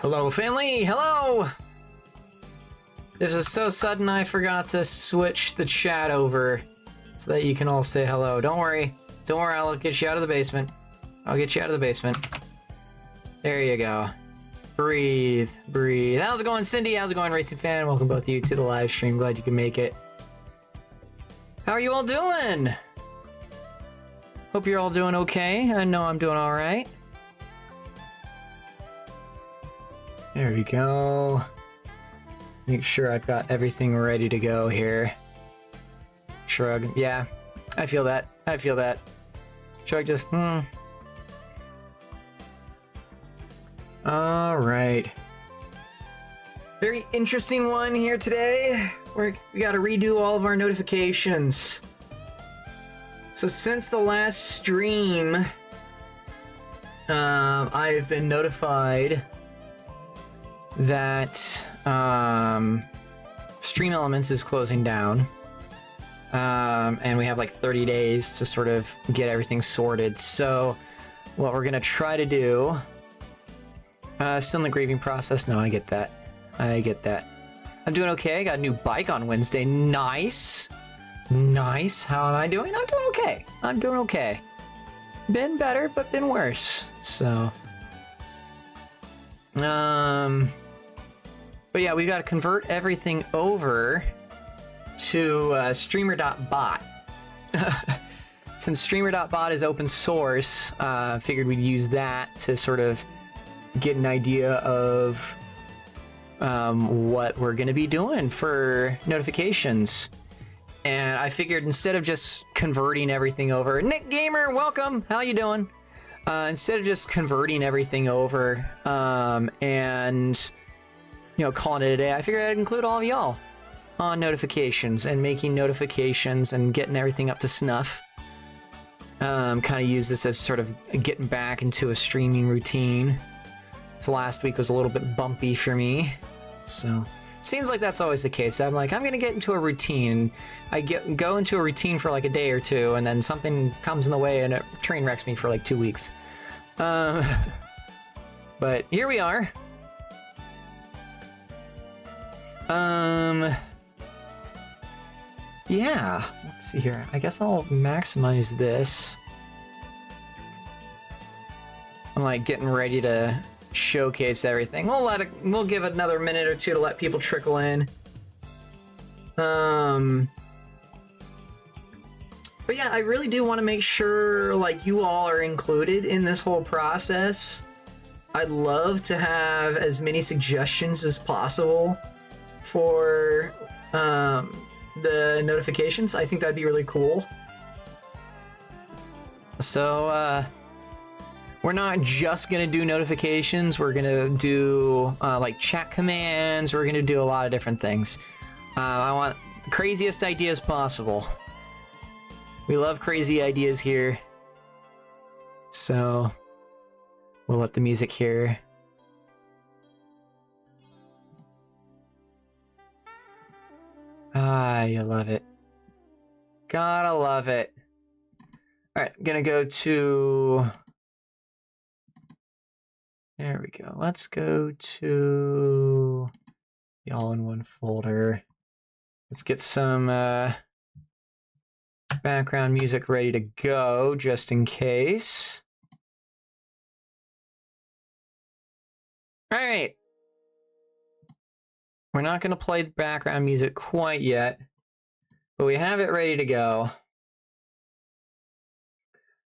Hello, family! Hello! This is so sudden I forgot to switch the chat over so that you can all say hello. Don't worry. Don't worry, I'll get you out of the basement. I'll get you out of the basement. There you go. Breathe, breathe. How's it going, Cindy? How's it going, Racing Fan? Welcome both of you to the live stream. Glad you can make it. How are you all doing? Hope you're all doing okay. I know I'm doing all right. There we go. Make sure I've got everything ready to go here. Shrug. Yeah, I feel that. I feel that. Shrug just, All right. Very interesting one here today. We got to redo all of our notifications. So since the last stream, I've been notified that StreamElements is closing down, and we have like 30 days to sort of get everything sorted. So what we're gonna try to do, still in the grieving process. No, I get that. I get that. I'm doing okay. I got a new bike on Wednesday. Nice. Nice. How am I doing? I'm doing okay. I'm doing okay. Been better, but been worse. So, but yeah, we've got to convert everything over to streamer.bot. Since streamer.bot is open source, figured we'd use that to sort of get an idea of what we're going to be doing for notifications. And I figured instead of just converting everything over, Nick Gamer, welcome. How you doing? Instead of just converting everything over and calling it a day, I figured I'd include all of y'all on notifications and making notifications and getting everything up to snuff. Kind of use this as sort of getting back into a streaming routine. So last week was a little bit bumpy for me, so seems like that's always the case. I'm like, I'm gonna get into a routine. I go into a routine for like a day or two, and then something comes in the way and it train wrecks me for like 2 weeks. But here we are. Yeah, let's see here. I guess I'll maximize this. I'm like getting ready to showcase everything. We'll give it another minute or two to let people trickle in. But yeah, I really do want to make sure like you all are included in this whole process. I'd love to have as many suggestions as possible for the notifications. I think that'd be really cool. So we're not just gonna do notifications. We're gonna do like chat commands. We're gonna do a lot of different things. I want the craziest ideas possible. We love crazy ideas here. So we'll let the music here. Ah, you love it. Gotta love it. All right, I'm gonna go to... There we go. Let's go to the all-in-one folder. Let's get some background music ready to go, just in case. All right. We're not going to play the background music quite yet, but we have it ready to go.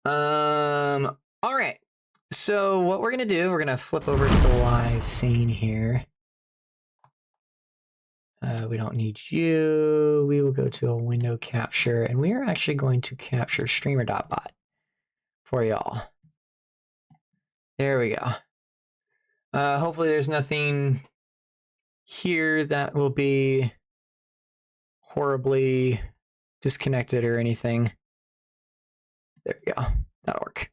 All right. So what we're going to do, we're going to flip over to the live scene here. We don't need you. We will go to a window capture, and we are actually going to capture streamer.bot for y'all. There we go. Hopefully there's nothing here that will be horribly disconnected or anything. There we go. That'll work.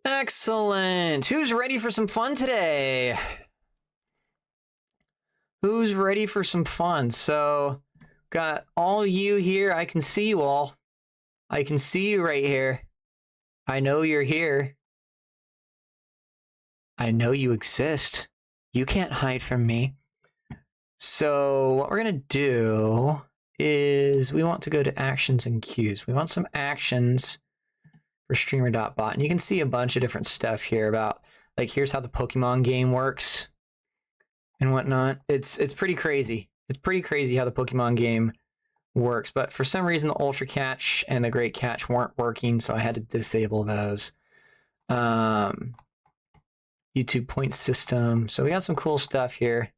Excellent. Who's ready for some fun today? Who's ready for some fun? So, got all you here. I can see you all. I can see you right here. I know you're here. I know you exist. You can't hide from me. So what we're gonna do is we want to go to actions and queues. We want some actions for streamer.bot. And you can see a bunch of different stuff here about, like, here's how the Pokemon game works and whatnot. It's pretty crazy. It's pretty crazy how the Pokemon game works. But for some reason, the Ultra Catch and the Great Catch weren't working, so I had to disable those. YouTube point system. So we got some cool stuff here.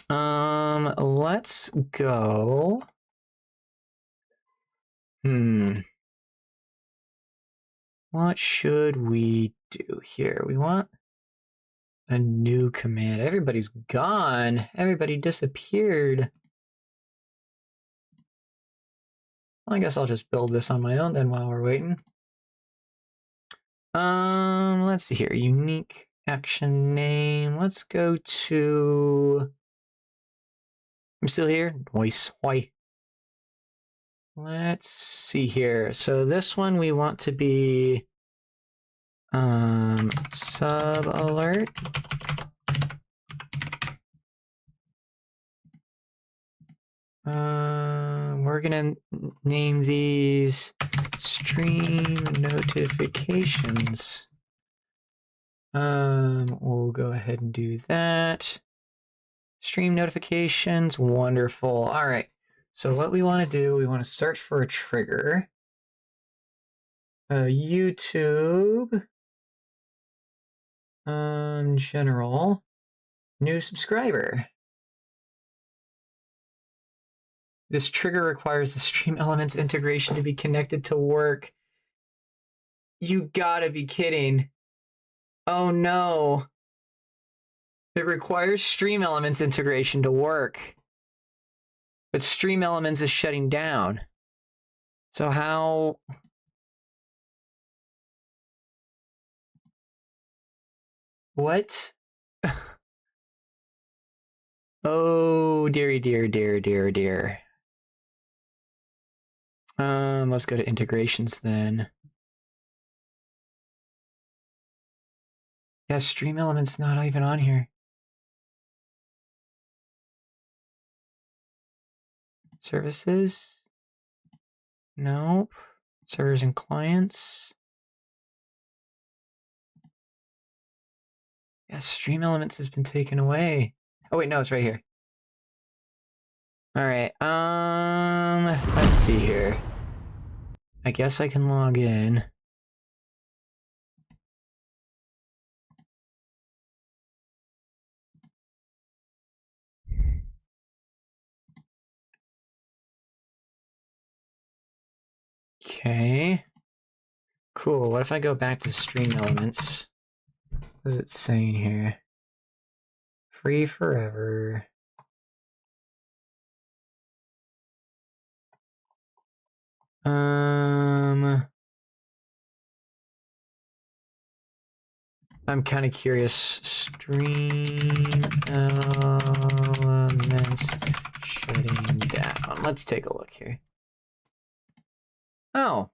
Let's go. What should we do here? We want a new command. Everybody's gone. Everybody disappeared. Well, I guess I'll just build this on my own then while we're waiting. Let's see here. Unique action name. Let's go to... I'm still here. Noise. Why? Let's see here. So this one we want to be sub alert. We're gonna name these stream notifications. We'll go ahead and do that. Stream notifications, wonderful. All right. So what we want to do, we want to search for a trigger. YouTube. General. New subscriber. This trigger requires the StreamElements integration to be connected to work. You gotta be kidding. Oh no. It requires StreamElements integration to work. But StreamElements is shutting down. So how... What? Oh, dearie, dear, dear, dear, dear. Let's go to integrations then. Yeah, StreamElements not even on here. Services? Nope. Servers and clients. Yeah, StreamElements has been taken away. Oh wait, no, it's right here. All right. Let's see here. I guess I can log in. Okay. Cool. What if I go back to StreamElements? What is it saying here? Free forever. I'm kind of curious. StreamElements shutting down. Let's take a look here. Oh.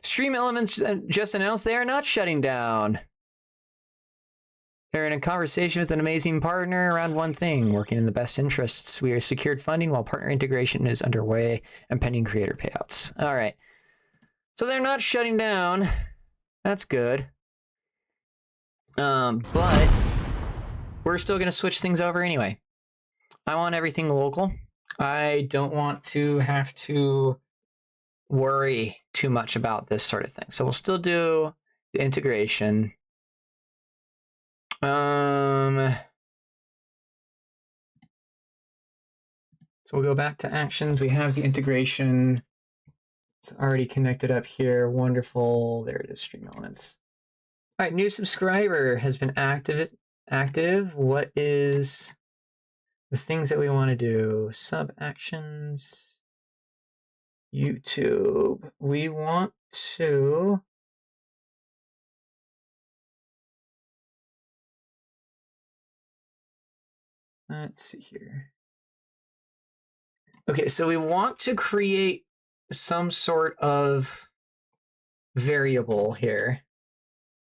StreamElements just announced they are not shutting down. They're in a conversation with an amazing partner around one thing, working in the best interests. We are secured funding while partner integration is underway and pending creator payouts. All right. So they're not shutting down. That's good. But we're still going to switch things over anyway. I want everything local. I don't want to have to worry too much about this sort of thing. So we'll still do the integration. So we'll go back to actions. We have the integration. It's already connected up here. Wonderful. There it is, StreamElements. All right, new subscriber has been active. What is the things that we want to do? Sub actions. YouTube. We want to... Let's see here. Okay, so we want to create some sort of variable here.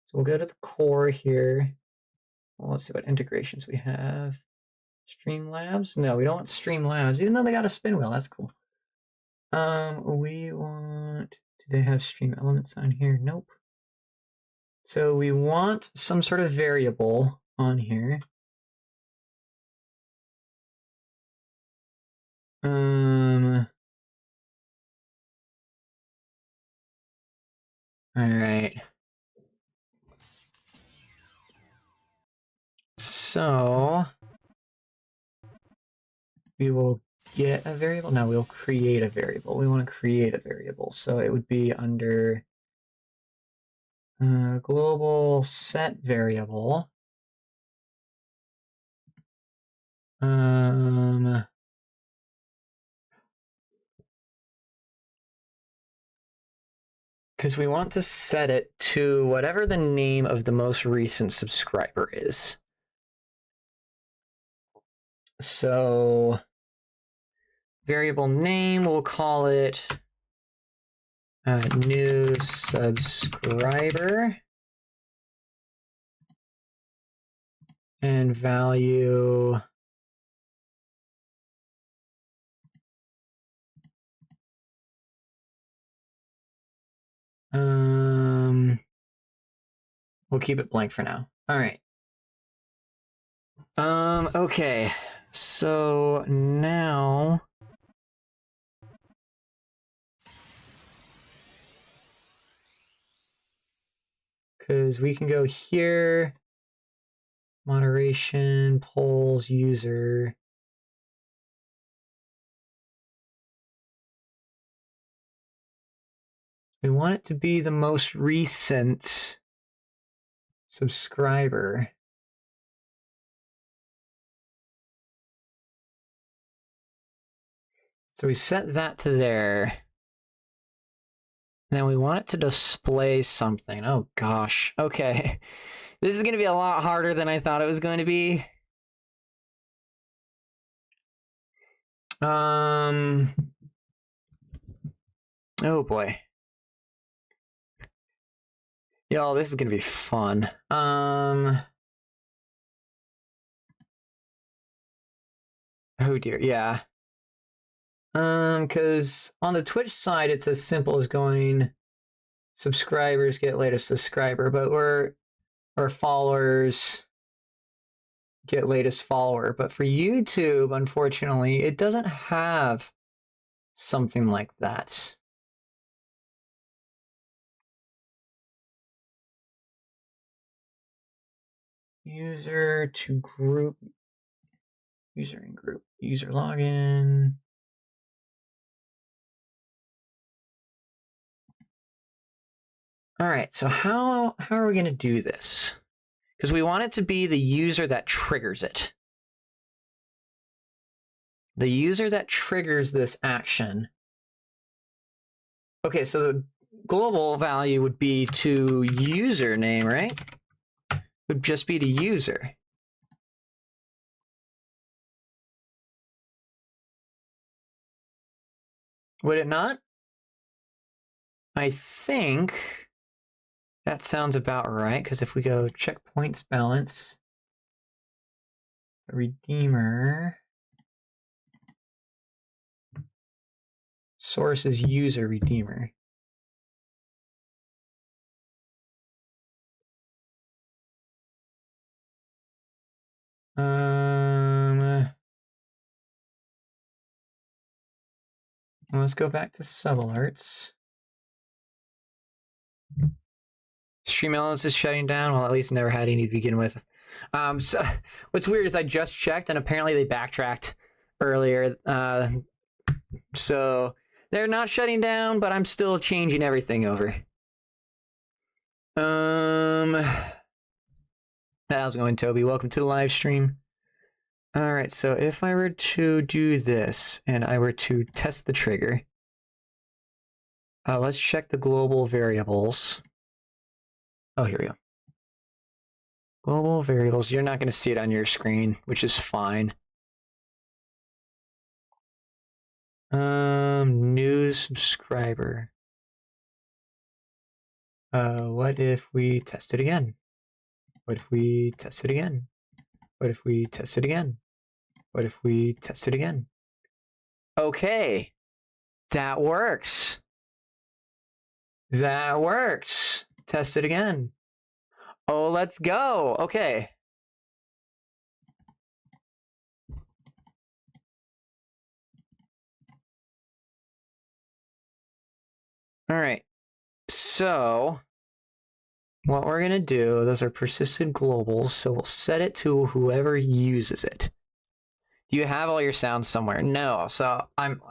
So we'll go to the core here. Well, let's see what integrations we have. Streamlabs? No, we don't want Streamlabs, even though they got a spin wheel. That's cool. We want... Do they have StreamElements on here? Nope. So we want some sort of variable on here. All right. So we will get a variable. No, we'll create a variable. We want to create a variable. So it would be under global set variable. Because we want to set it to whatever the name of the most recent subscriber is. So variable name, we'll call it new subscriber. And value we'll keep it blank for now. All right. Okay. So now because we can go here, moderation, polls, user. We want it to be the most recent subscriber. So we set that to there. Then we want it to display something. Oh gosh. Okay. This is going to be a lot harder than I thought it was going to be. Oh boy. Yo, this is going to be fun. Oh dear, yeah. Because on the Twitch side, it's as simple as going subscribers get latest subscriber, but our followers get latest follower. But for YouTube, unfortunately, it doesn't have something like that. User to group, user and group, user login. All right, so how are we going to do this? Because we want it to be the user that triggers it. The user that triggers this action. Okay, so the global value would be to username, right? Would just be the user. Would it not? I think that sounds about right, because if we go checkpoints balance, redeemer, source is user redeemer. Let's go back to subalerts. StreamElements is shutting down. Well, at least never had any to begin with. So what's weird is I just checked and apparently they backtracked earlier. So they're not shutting down, but I'm still changing everything over. How's it going, Toby? Welcome to the live stream. All right, so if I were to do this and I were to test the trigger, let's check the global variables. Oh, here we go. Global variables. You're not going to see it on your screen, which is fine. New subscriber. What if we test it again? What if we test it again? What if we test it again? What if we test it again? Okay. That works. That works. Test it again. Oh, let's go. Okay. All right. So what we're going to do, those are persistent globals, so we'll set it to whoever uses it. Do you have all your sounds somewhere? No. So I'm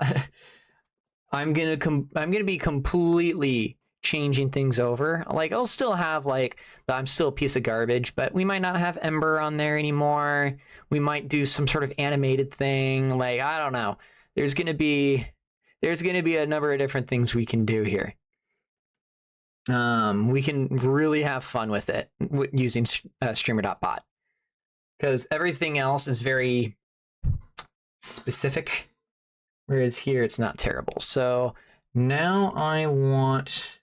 going to be completely changing things over. Like, I'll still have like I'm still a piece of garbage, but we might not have Ember on there anymore. We might do some sort of animated thing. Like, I don't know. There's going to be a number of different things we can do here. We can really have fun with it using streamer.bot, because everything else is very specific, whereas here it's not terrible. So now I want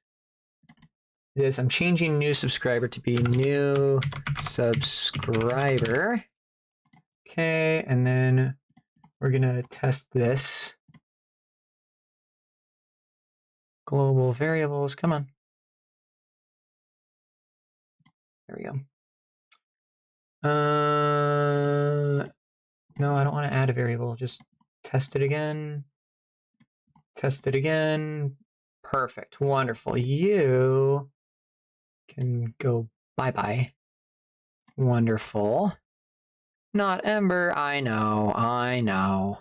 this. I'm changing new subscriber to be new subscriber. Okay, and then we're gonna test this. Global variables, come on. There we go. No, I don't want to add a variable. Just test it again. Test it again. Perfect. Wonderful. You can go bye-bye. Wonderful. Not Ember. I know. I know.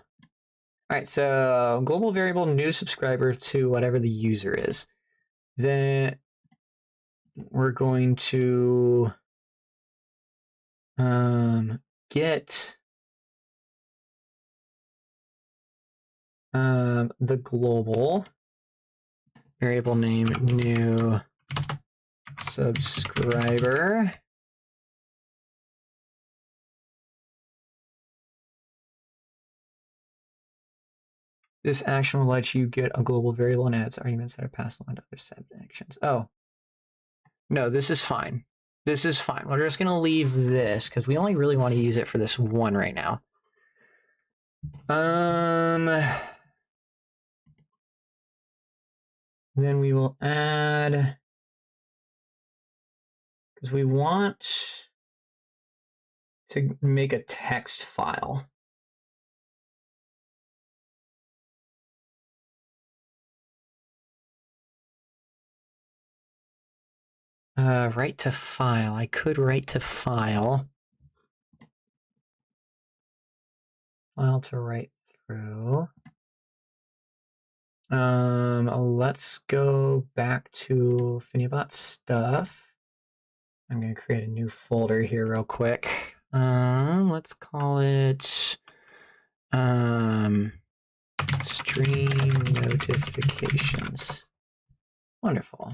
All right, so global variable new subscriber to whatever the user is. Then we're going to get the global variable name new subscriber. This action will let you get a global variable and adds arguments that are passed along to other set actions. Oh. No, this is fine. This is fine. We're just going to leave this because we only really want to use it for this one right now. Then we will add, because we want to make a text file. Write to file. I could write to file. File to write through. Let's go back to FiniBot stuff. I'm going to create a new folder here real quick. Let's call it stream notifications. Wonderful.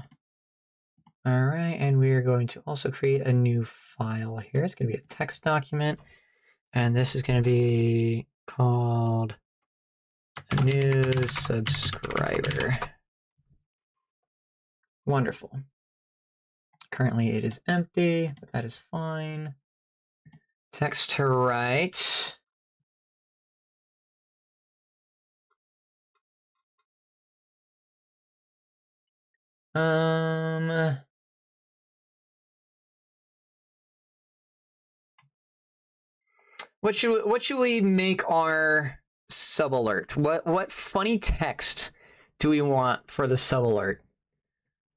All right, and we are going to also create a new file here. It's going to be a text document, and this is going to be called new subscriber. Wonderful. Currently it is empty, but that is fine. Text to write. What should we make our sub alert? What funny text do we want for the sub alert?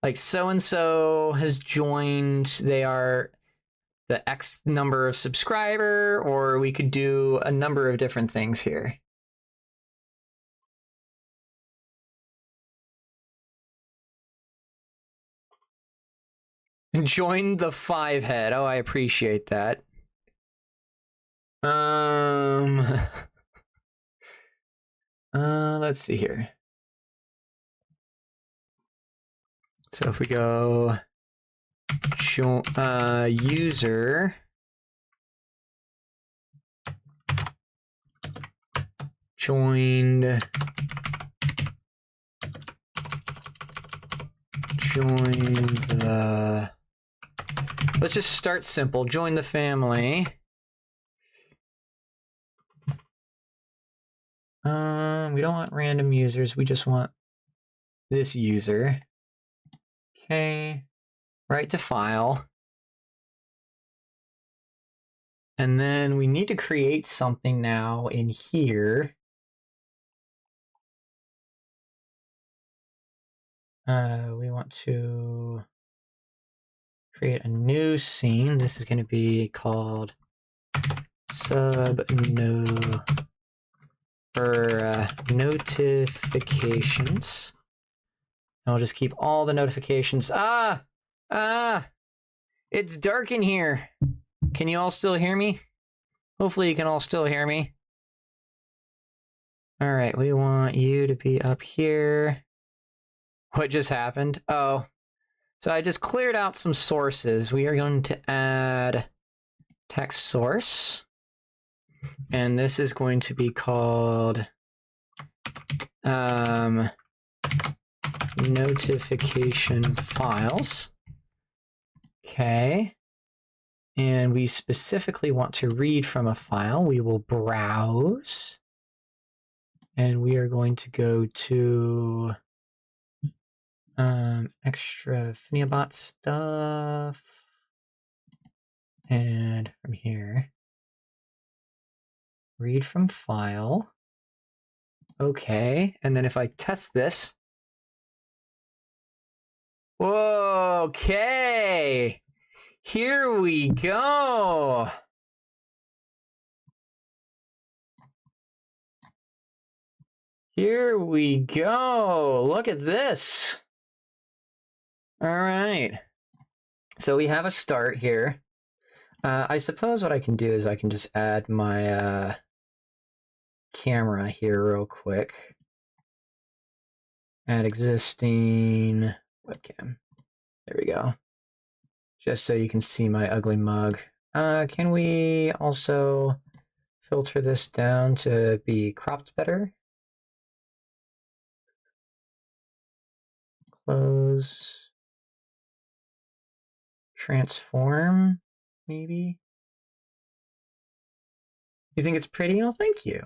Like, so and so has joined, they are the X number of subscriber, or we could do a number of different things here. Join the 5-head. Oh, I appreciate that. Let's see here. So if we go user joined join the... Let's just start simple. Join the family. We don't want random users. We just want this user. Okay. Write to file. And then we need to create something now in here. We want to create a new scene. This is going to be called notifications. I'll just keep all the notifications. It's dark in here. Can you all still hear me? Hopefully you can all still hear me. All right, we want you to be up here. What just happened? Oh, so I just cleared out some sources. We are going to add text source. And this is going to be called notification files. Okay. And we specifically want to read from a file. We will browse. And we are going to go to extra Fniabot stuff. And from here, read from file. Okay. And then if I test this. Whoa, okay. Here we go. Here we go. Look at this. All right. So we have a start here. I suppose what I can do is I can just add my camera here real quick. Add existing webcam. There we go. Just so you can see my ugly mug. Can we also filter this down to be cropped better? Close. Transform, maybe? You think it's pretty? Oh, thank you.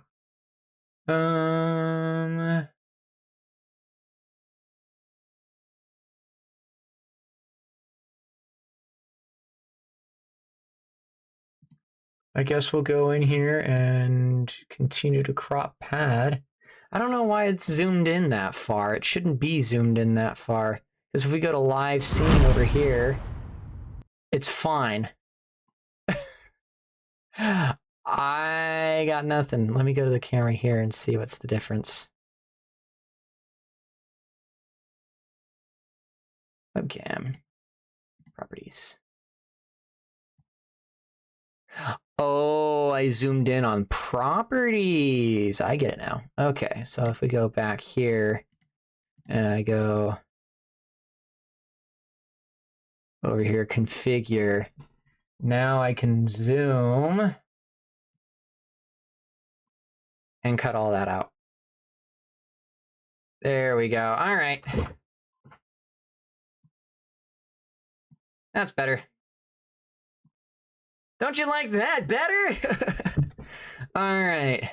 I guess we'll go in here and continue to crop pad. I don't know why it's zoomed in that far. It shouldn't be zoomed in that far. Because if we go to live scene over here, it's fine. I got nothing. Let me go to the camera here and see what's the difference. Webcam. Properties. Oh, I zoomed in on properties. I get it now. Okay, so if we go back here and I go over here, configure. Now I can zoom and cut all that out. There we go. All right. That's better. Don't you like that better? All right.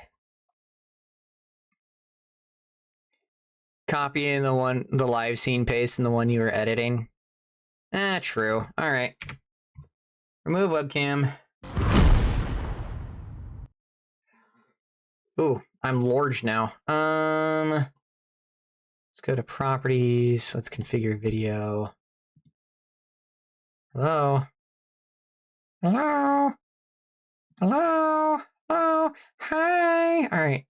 Copying the live scene paste and the one you were editing. True. All right. Remove webcam. Ooh, I'm large now. Let's go to properties. Let's configure video. Hello. Hello. Hello. Hello. Hi. All right.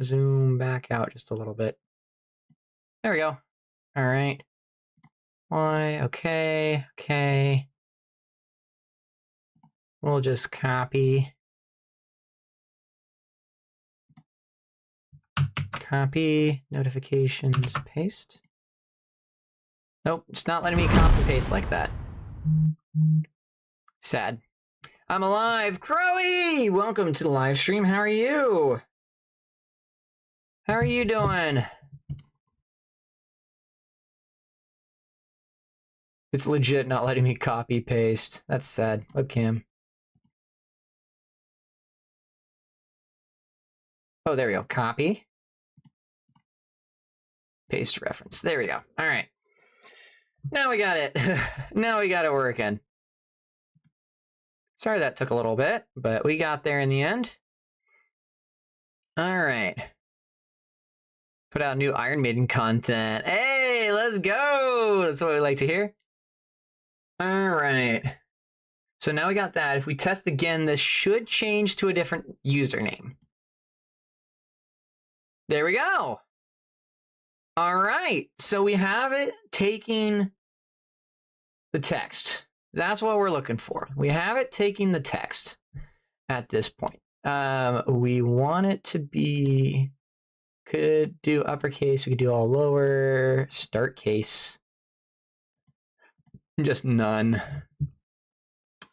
Zoom back out just a little bit. There we go. All right. Why? Okay. Okay. We'll just copy. Copy. Notifications. Paste. Nope. It's not letting me copy and paste like that. Sad. I'm alive. Crowy! Welcome to the live stream. How are you? How are you doing? It's legit not letting me copy paste. That's sad. Webcam. Oh, there we go. Copy. Paste reference. There we go. All right. Now we got it. Now we got it working. Sorry that took a little bit, but we got there in the end. All right. Put out new Iron Maiden content. Hey, let's go. That's what we like to hear. All right. So now we got that. If we test again, this should change to a different username. There we go. All right. So we have it taking the text. That's what we're looking for. We have it taking the text at this point. We want it to be, could do uppercase, we could do all lower, start case, just none.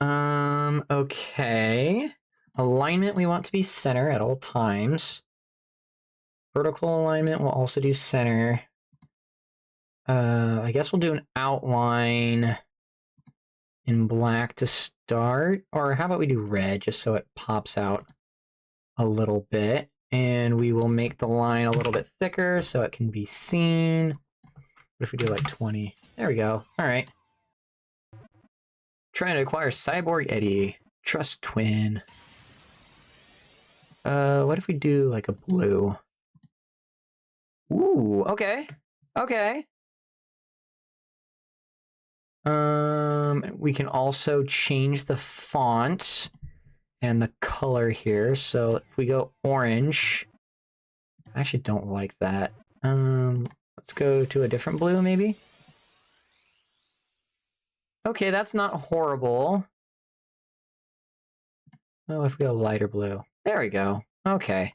Okay. Alignment we want to be center at all times. Vertical alignment we'll also do center. I guess we'll do an outline in black to start, or how about we do red just so it pops out a little bit, and we will make the line a little bit thicker so it can be seen. What if we do like 20? There we go. All right. Trying to acquire Cyborg Eddie. Trust Twin. What if we do like a blue? Ooh, okay. Okay. We can also change the font and the color here. So if we go orange, I actually don't like that. Let's go to a different blue maybe. Okay, that's not horrible. Oh, if we go lighter blue. There we go. Okay.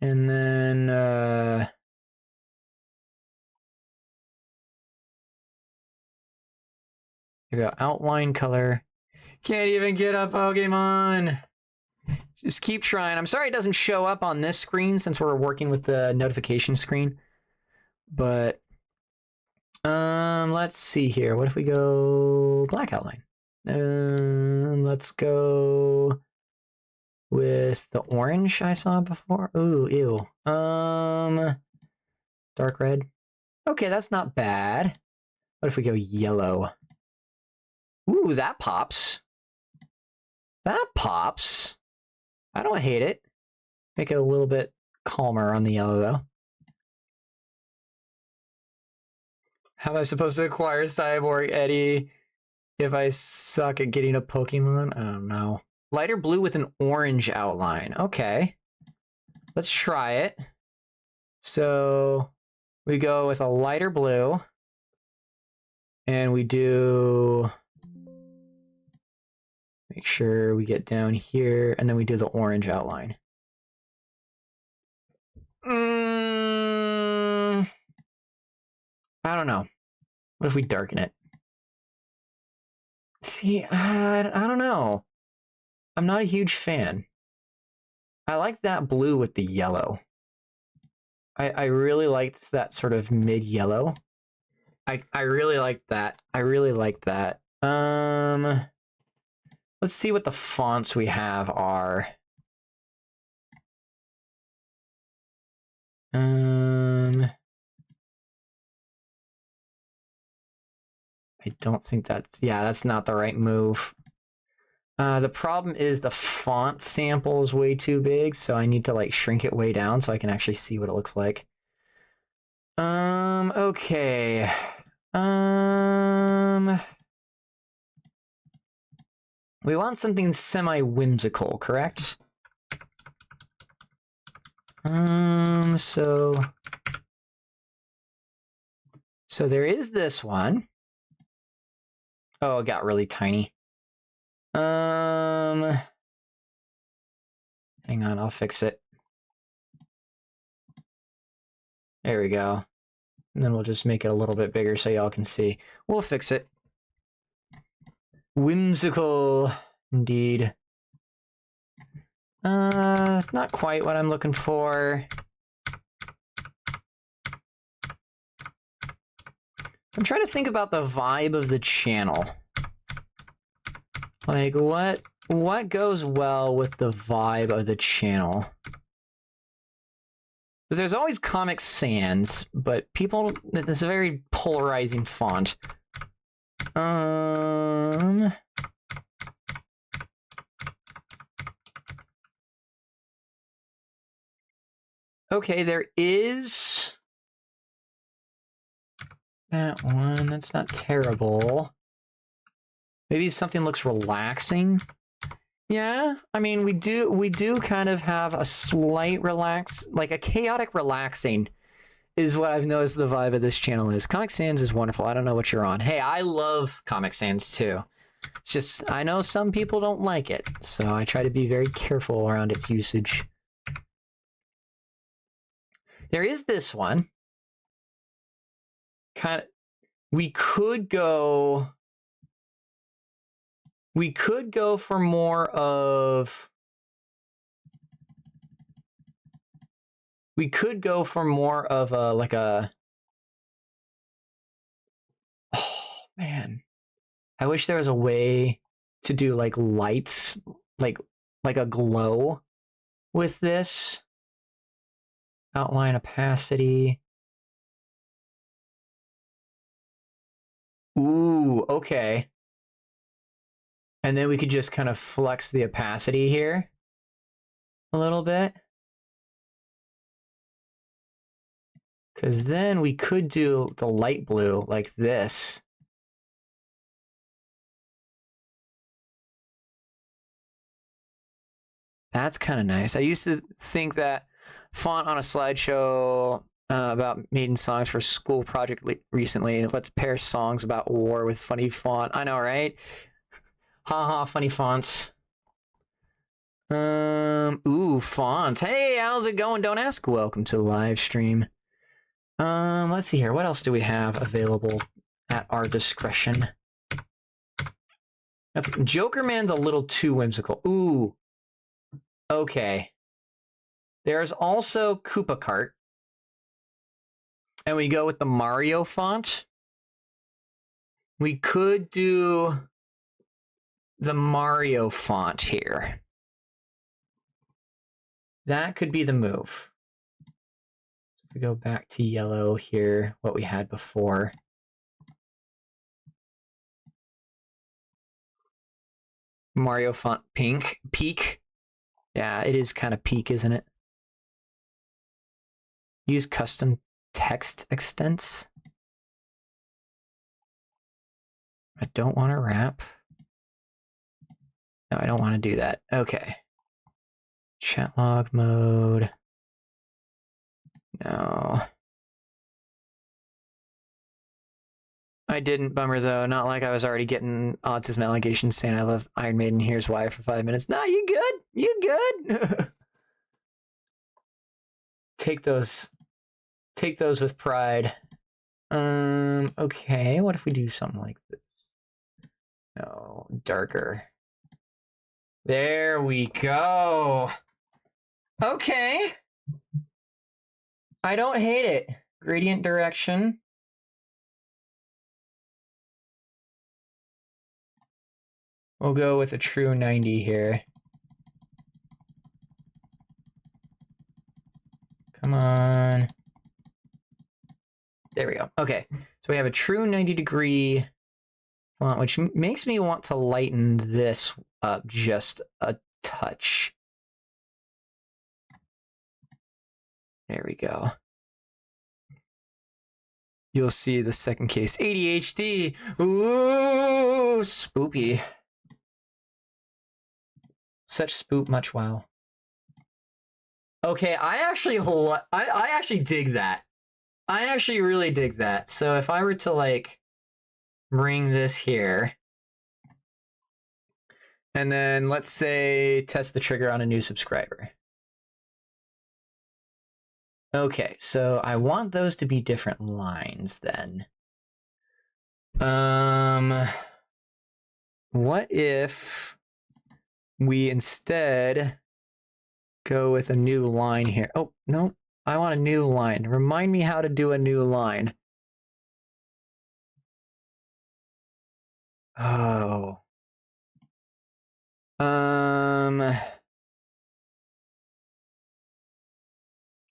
And then, here we go, outline color. Can't even get a Pokemon. Just keep trying. I'm sorry it doesn't show up on this screen since we're working with the notification screen. But, let's see here. What if we go black outline? Let's go with the orange I saw before. Ooh, ew. Dark red. Okay, that's not bad. What if we go yellow? Ooh, that pops. That pops. I don't hate it. Make it a little bit calmer on the yellow, though. How am I supposed to acquire Cyborg Eddie if I suck at getting a Pokemon? I don't know. Lighter blue with an orange outline. Okay. Let's try it. So we go with a lighter blue. And we do... Make sure we get down here. And then we do the orange outline. I don't know. What if we darken it? See, I don't know. I'm not a huge fan. I like that blue with the yellow. I really liked that sort of mid-yellow. I really like that. I really like that. Let's see what the fonts we have are. I don't think that's... Yeah, that's not the right move. The problem is the font sample is way too big, so I need to like shrink it way down so I can actually see what it looks like. Okay. We want something semi-whimsical, correct? So there is this one. Oh, it got really tiny. Hang on, I'll fix it. There we go. And then we'll just make it a little bit bigger so y'all can see. We'll fix it. Whimsical, indeed. Not quite what I'm looking for. I'm trying to think about the vibe of the channel. Like, what goes well with the vibe of the channel? Because there's always Comic Sans, but people, it's a very polarizing font. Okay, there is that one. That's not terrible. Maybe something looks relaxing. Yeah, I mean, we do kind of have a slight like a chaotic relaxing is what I've noticed the vibe of this channel is. Comic Sans is wonderful. I don't know what you're on. Hey, I love Comic Sans too. It's just, I know some people don't like it, so I try to be very careful around its usage. There is this one. We could go for more of... We could go for more of a, like a... Oh, man. I wish there was a way to do, like, lights, like a glow with this. Outline opacity. Ooh, okay. And then we could just kind of flex the opacity here a little bit. Because then we could do the light blue like this. That's kind of nice. I used to think that font on a slideshow about maiden songs for school project recently. Let's pair songs about war with funny font. I know, right? Haha, funny fonts. Ooh, fonts. Hey, how's it going? Don't ask. Welcome to the live stream. Let's see here. What else do we have available at our discretion? Joker Man's a little too whimsical. Ooh. Okay. There's also Koopa Kart. And we go with the Mario font. We could do the Mario font here. That could be the move. So if we go back to yellow here, what we had before. Mario font pink. Peak. Yeah, it is kind of peak, isn't it? Use custom text extents. I don't want to wrap. No, I don't want to do that. Okay. Chat log mode. No. I didn't, bummer though. Not like I was already getting autism allegations saying I love Iron Maiden, here's why for 5 minutes. No, you good. You good. Take those with pride. Okay, what if we do something like this? No, darker. There we go. Okay. I don't hate it. Gradient direction. We'll go with a true 90 here. Come on. There we go. Okay, so we have a true 90-degree font, which makes me want to lighten this up just a touch. There we go. You'll see the second case. ADHD. Ooh, spoopy. Such spoop, much wow. Okay, I actually dig that. I actually really dig that. So if I were to like bring this here, and then let's say test the trigger on a new subscriber. Okay, so I want those to be different lines then. What if we instead go with a new line here? Oh, no, I want a new line. Remind me how to do a new line. Oh.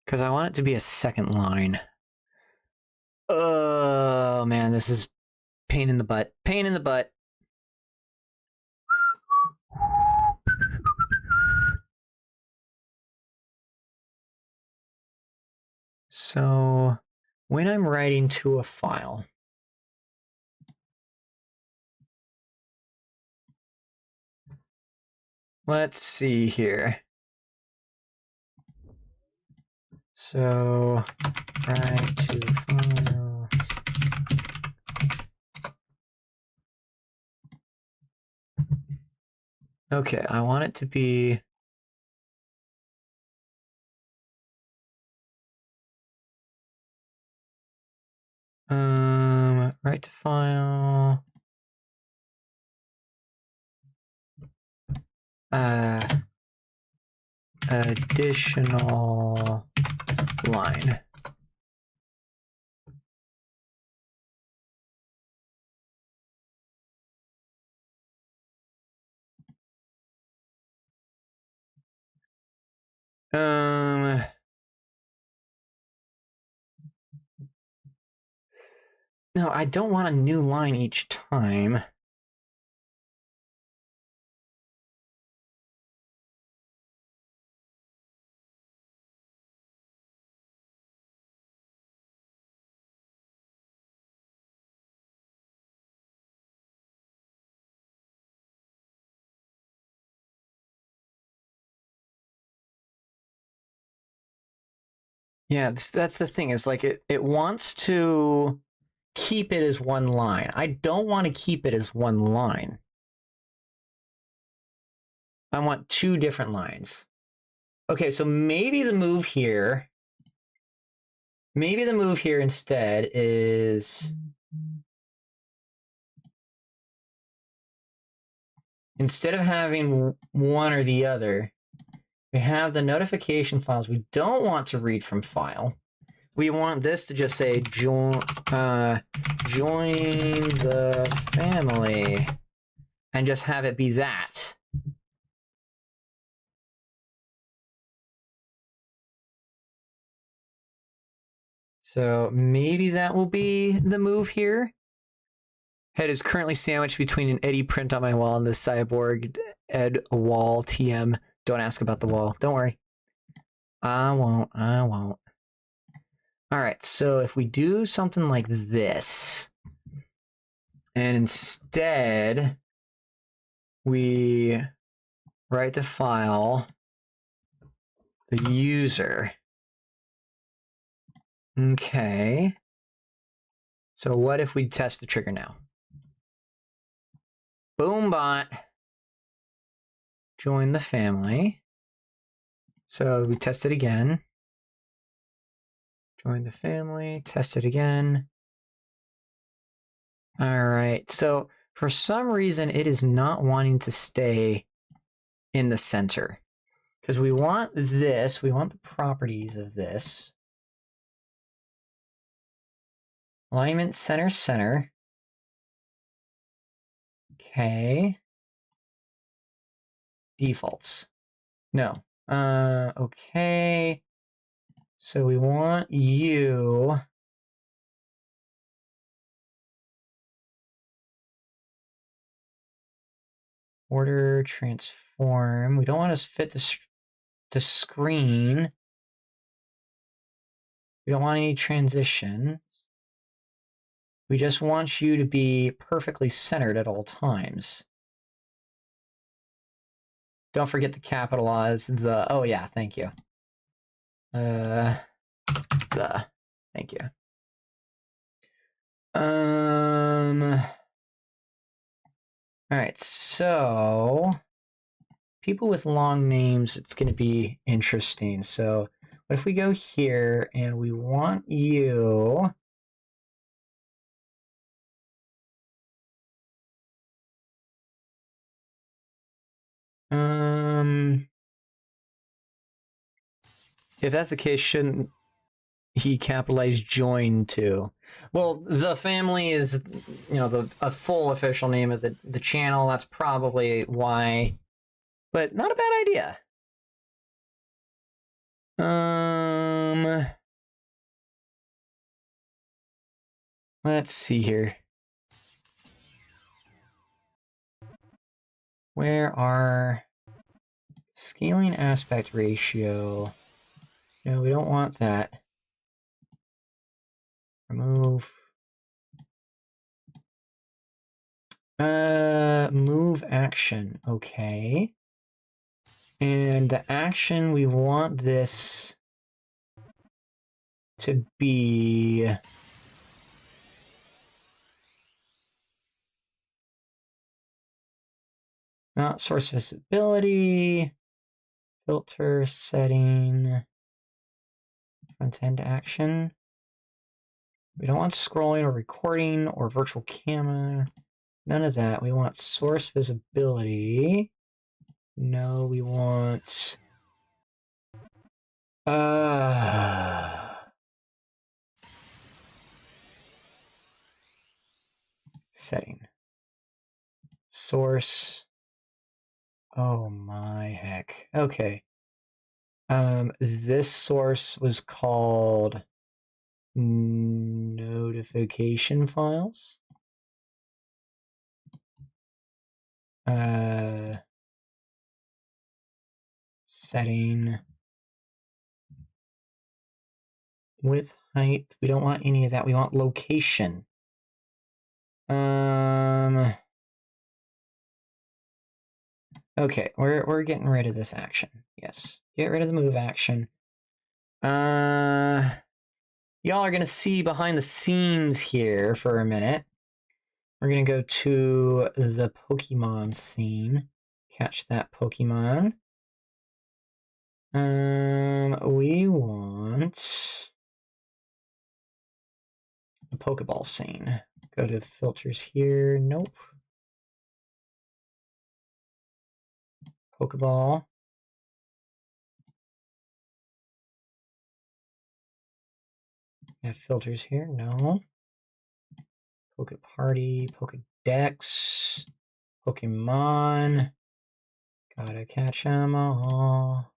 Because I want it to be a second line. Oh, man, this is pain in the butt. Pain in the butt. So, when I'm writing to a file, let's see here. So, write to file. Okay, I want it to be write to file. Additional line. No, I don't want a new line each time. Yeah, that's the thing. Is like it wants to keep it as one line. I don't want to keep it as one line. I want two different lines. Okay, so maybe the move here instead is instead of having one or the other, we have the notification files. We don't want to read from file. We want this to just say join the family and just have it be that. So maybe that will be the move here. Head is currently sandwiched between an Eddie print on my wall and the cyborg Ed wall TM. Don't ask about the wall. Don't worry. I won't. All right, so if we do something like this, and instead we write to file the user. Okay. So what if we test the trigger now? Boombot. Join the family. So we test it again. Join the family, test it again. All right, so for some reason it is not wanting to stay in the center because we want this, we want the properties of this. Alignment center, center. Okay. Defaults. No. Okay. So we want you. Order transform. We don't want to fit the screen. We don't want any transition. We just want you to be perfectly centered at all times. Don't forget to capitalize the, oh yeah, thank you. Thank you. All right, so people with long names, it's going to be interesting. So what if we go here and we want you if that's the case, shouldn't he capitalize join too? Well, the Phamily is, you know, a full official name of the channel. That's probably why, but not a bad idea. Let's see here. Where are scaling aspect ratio? No, we don't want that. Remove. Move action. Okay. And the action, we want this to be not source visibility, filter setting, front end action. We don't want scrolling or recording or virtual camera. None of that. We want source visibility. No, we want setting. Source. Oh my heck. Okay. This source was called notification files. Setting. Width, height. We don't want any of that. We want location. Okay, we're getting rid of this action. Yes. Get rid of the move action. Y'all are gonna see behind the scenes here for a minute. We're gonna go to the Pokemon scene. Catch that Pokemon. We want the Pokeball scene. Go to filters here. Nope. Pokeball. Have filters here. No. Poke Party. Pokedex. Pokemon. Gotta catch 'em all.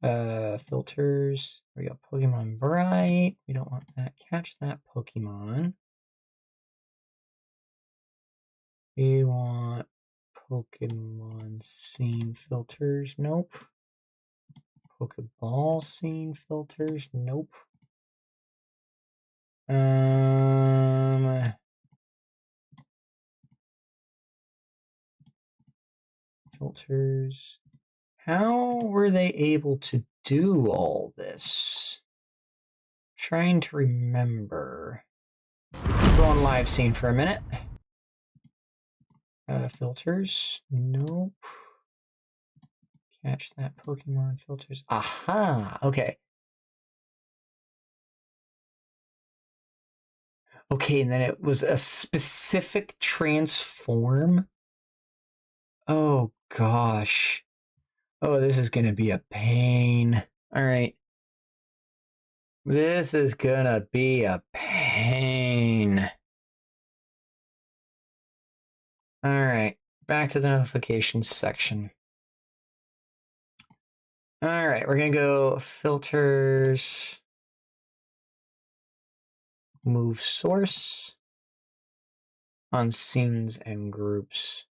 Filters. We got Pokemon Bright. We don't want that. Catch that Pokemon. We want Pokemon scene filters. Nope. Pokeball scene filters. Nope. Filters. How were they able to do all this? Trying to remember. Go on live scene for a minute. Filters. Nope. Catch that Pokemon filters. Aha! Okay. Okay, and then it was a specific transform. Oh gosh. Oh, this is gonna be a pain. All right. This is gonna be a pain. All right, back to the notifications section. All right, we're gonna go filters, move source on scenes and groups.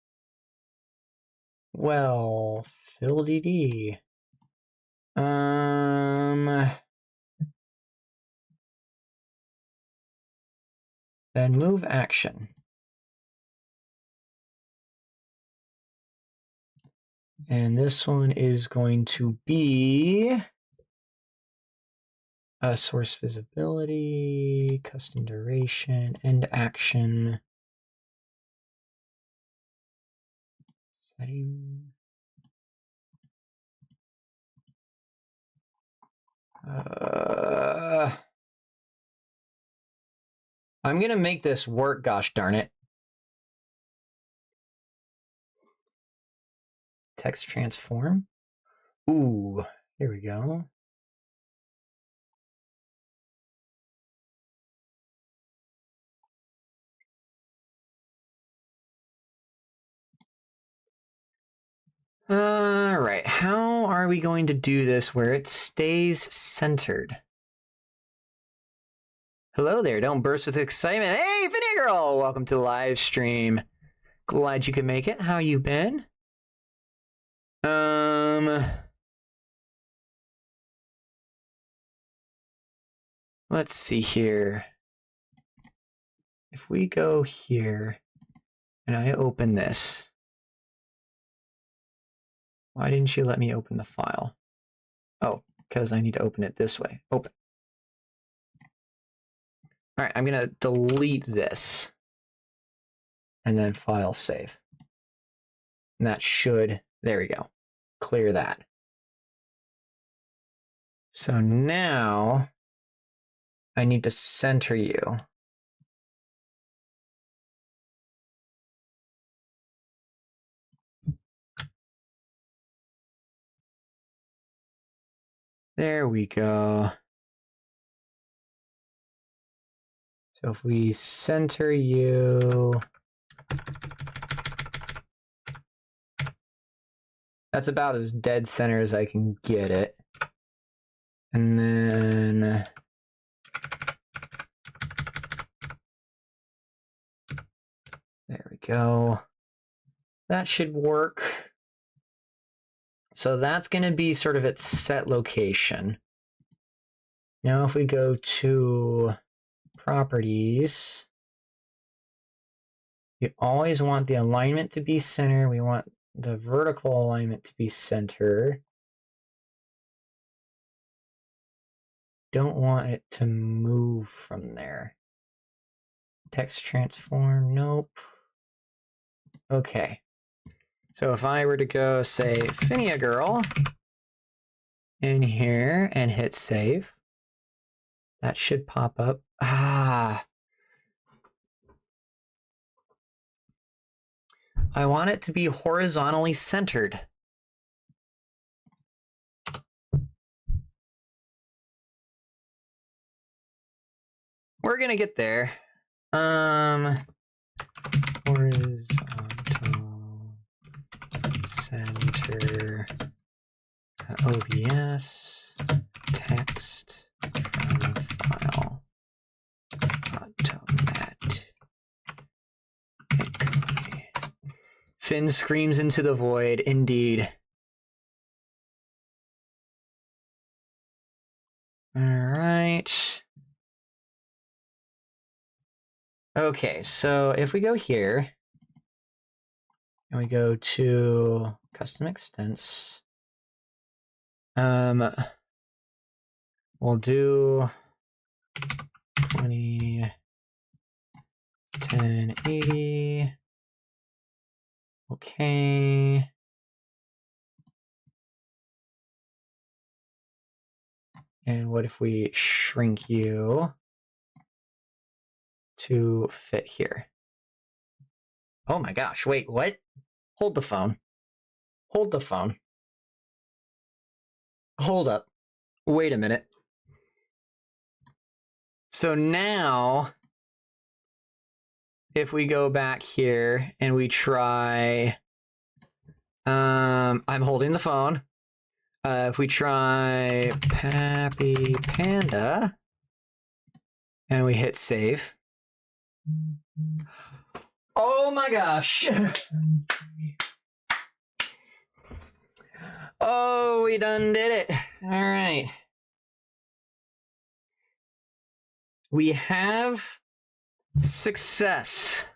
Well, fill DD. Then move action. And this one is going to be source visibility, custom duration, end action, setting. I'm gonna make this work, gosh darn it. Text transform. Ooh, here we go. All right, how are we going to do this where it stays centered? Hello there, don't burst with excitement. Hey, Finny Girl, welcome to the live stream. Glad you could make it. How you been? Let's see here. If we go here and I open this, why didn't you let me open the file? Oh, because I need to open it this way. Open. All right, I'm gonna delete this and then file save. And that should, there we go, clear that. So now I need to center you. There we go. So if we center you, that's about as dead center as I can get it. And then there we go. That should work. So that's going to be sort of its set location. Now if we go to properties, we always want the alignment to be center. We want the vertical alignment to be center. Don't want it to move from there. Text transform, nope. Okay. So if I were to go say Phinia Girl in here and hit save, that should pop up. Ah. I want it to be horizontally centered. We're gonna get there. Horizontal center OBS text file automat. Finn screams into the void, indeed. All right. Okay, so if we go here and we go to custom extents, we'll do 20 1080. Okay. And what if we shrink you to fit here? Oh my gosh, wait, what? Hold the phone. Hold the phone. Hold up. Wait a minute. So now, if we go back here and we try, I'm holding the phone. If we try Pappy Panda and we hit save. Oh my gosh. Oh, we done did it. All right. We have success.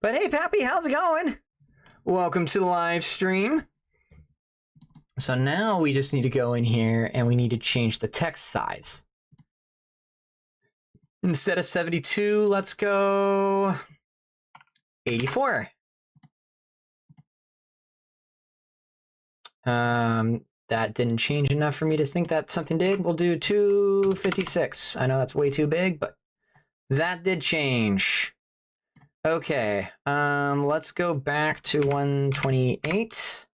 But hey, Pappy, how's it going? Welcome to the live stream. So now we just need to go in here and we need to change the text size. Instead of 72, let's go 84. That didn't change enough for me to think that something did. We'll do 256. I know that's way too big, but that did change. Okay, let's go back to 128.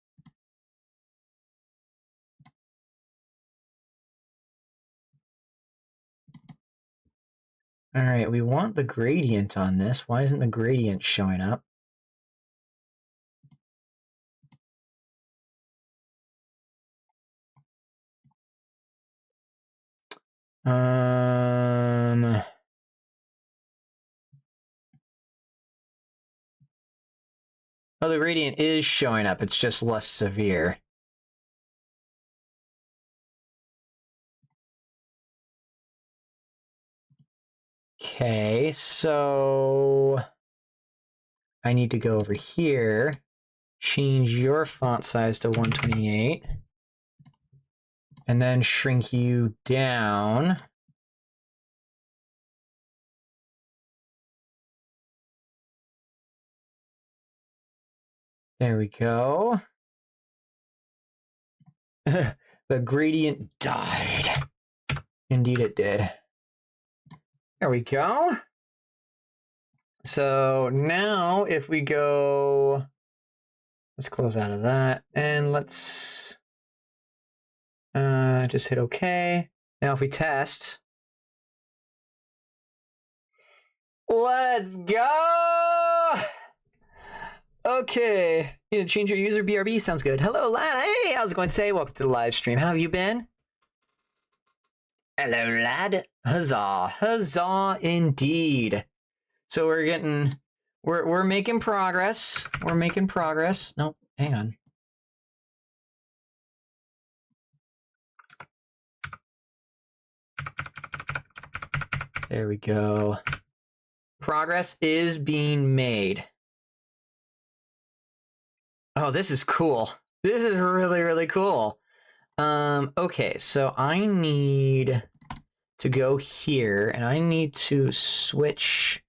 All right, we want the gradient on this. Why isn't the gradient showing up? Oh, the gradient is showing up. It's just less severe. Okay, so I need to go over here, change your font size to 128, and then shrink you down. There we go. The gradient died. Indeed it did. There we go. So now if we go, let's close out of that and let's just hit OK. Now if we test, let's go. Okay, you need to change your user BRB. Sounds good. Hello, lad. Hey, how's it going today? Welcome to the live stream. How have you been? Hello, lad. Huzzah. Huzzah indeed. So we're making progress. We're making progress. No, hang on. There we go. Progress is being made. Oh, this is cool. This is really, really cool. Okay, so I need to go here and I need to switch.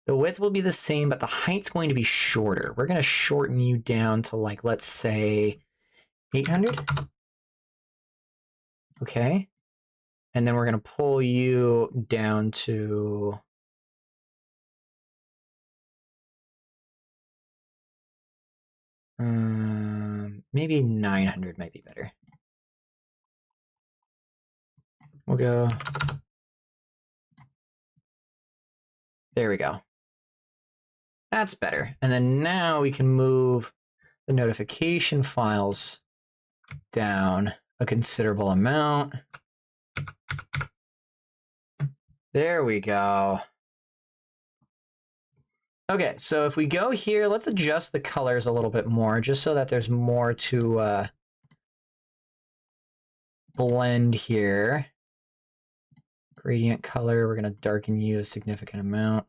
The width will be the same, but the height's going to be shorter. We're going to shorten you down to, like, let's say 800. Okay. And then we're going to pull you down to maybe 900 might be better. We'll go. There we go. That's better. And then now we can move the notification files down a considerable amount. There we go. Okay, so if we go here, let's adjust the colors a little bit more, just so that there's more to blend here. Gradient color, we're going to darken you a significant amount.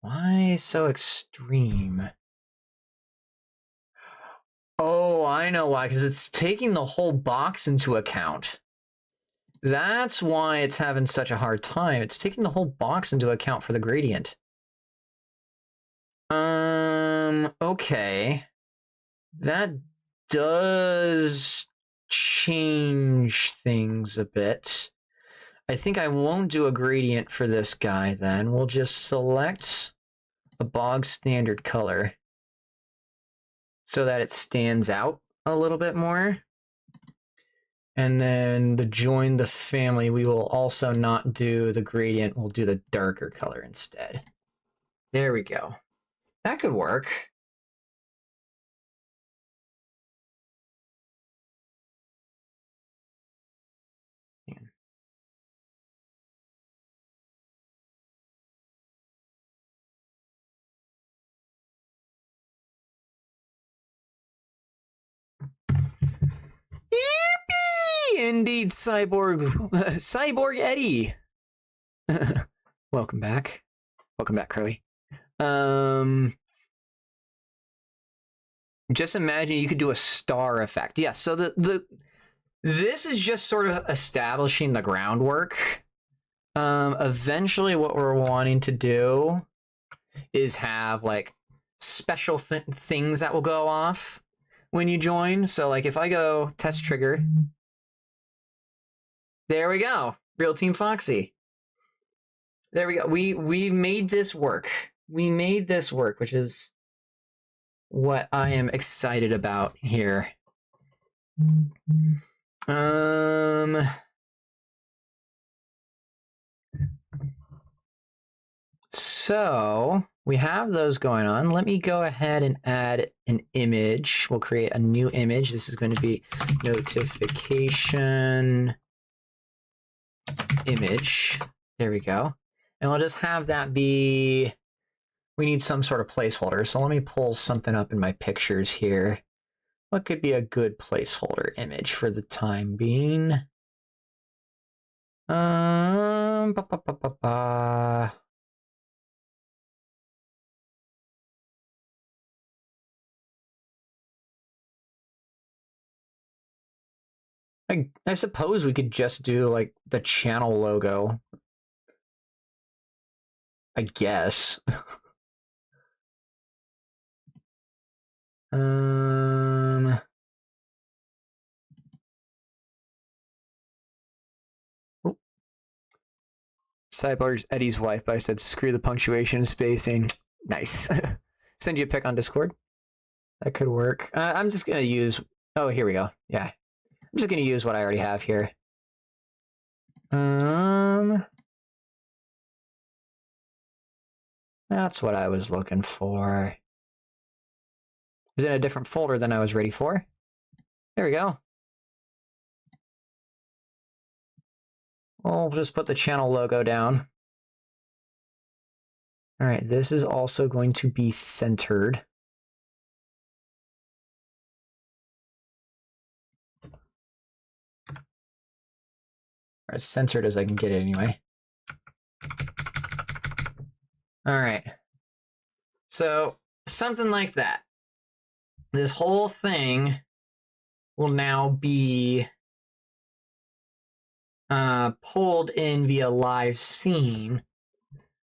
Why so extreme? Oh, I know why, because it's taking the whole box into account. That's why it's having such a hard time. It's taking the whole box into account for the gradient. Okay. That does change things a bit. I think I won't do a gradient for this guy then. We'll just select a bog standard color so that it stands out a little bit more. And then the join the family, we will also not do the gradient. We'll do the darker color instead. There we go. That could work. Yippee! Indeed, Cyborg Eddie. Welcome back. Welcome back, Curly. Just imagine you could do a star effect. Yes, so this is just sort of establishing the groundwork. Eventually what we're wanting to do is have like special things that will go off when you join. So like if I go test trigger, there we go. Real Team Foxy. There we go. We made this work. We made this work, which is what I am excited about here. So we have those going on. Let me go ahead and add an image. We'll create a new image. This is going to be notification image. There we go. And we'll just have that be, we need some sort of placeholder. So let me pull something up in my pictures here. What could be a good placeholder image for the time being? I suppose we could just do like the channel logo. I guess. Cyborg's Eddie's wife, but I said screw the punctuation and spacing. Nice. Send you a pic on Discord. That could work. I'm just gonna use. Oh, here we go. Yeah, I'm just gonna use what I already have here. That's what I was looking for. It was in a different folder than I was ready for. There we go. We'll just put the channel logo down. All right, this is also going to be centered. Or as centered as I can get it anyway. All right. So something like that. This whole thing will now be pulled in via live scene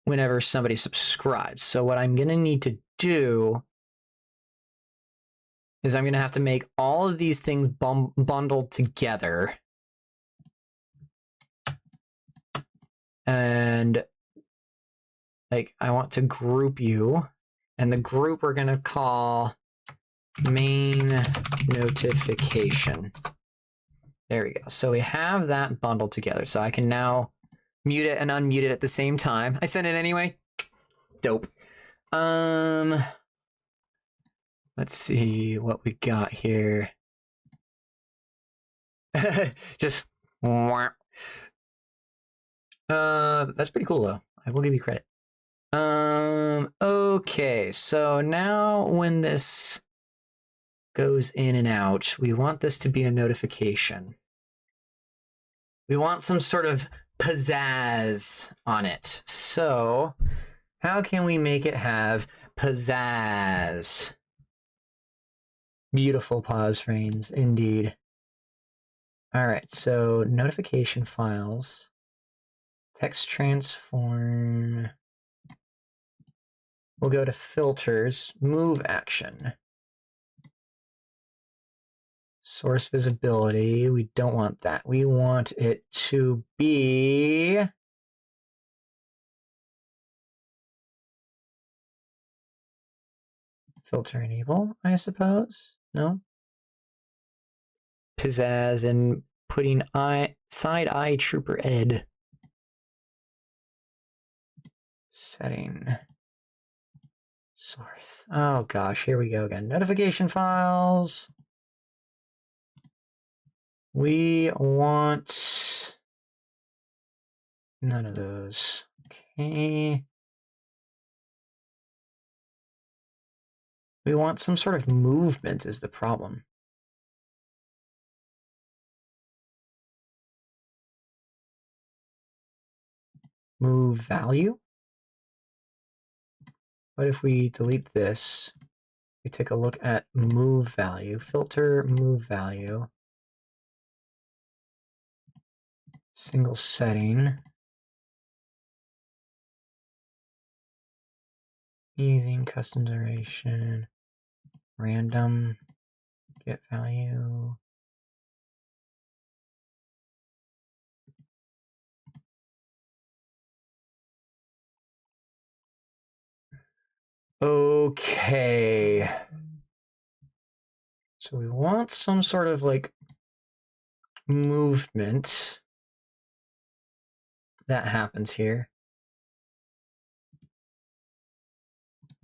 whenever somebody subscribes. So what I'm going to need to do is I'm going to have to make all of these things bundled together. And like I want to group you, and the group we're going to call main notification. There we go. So we have that bundled together. So I can now mute it and unmute it at the same time. I sent it anyway. Dope. Let's see what we got here. Just that's pretty cool though. I will give you credit. Okay, so now when this goes in and out, we want this to be a notification. We want some sort of pizzazz on it. So how can we make it have pizzazz? Beautiful pause frames, indeed. All right, so notification files, text transform. We'll go to filters, move action. Source visibility, we don't want that. We want it to be filter enable, I suppose. No? Pizzazz and putting side eye trooper ed. Setting. Source. Oh gosh, here we go again. Notification files. We want none of those. Okay. We want some sort of movement is the problem. Move value. What if we delete this? We take a look at move value, filter move value, single setting, easing custom duration, random, get value. Okay. So we want some sort of like movement that happens here.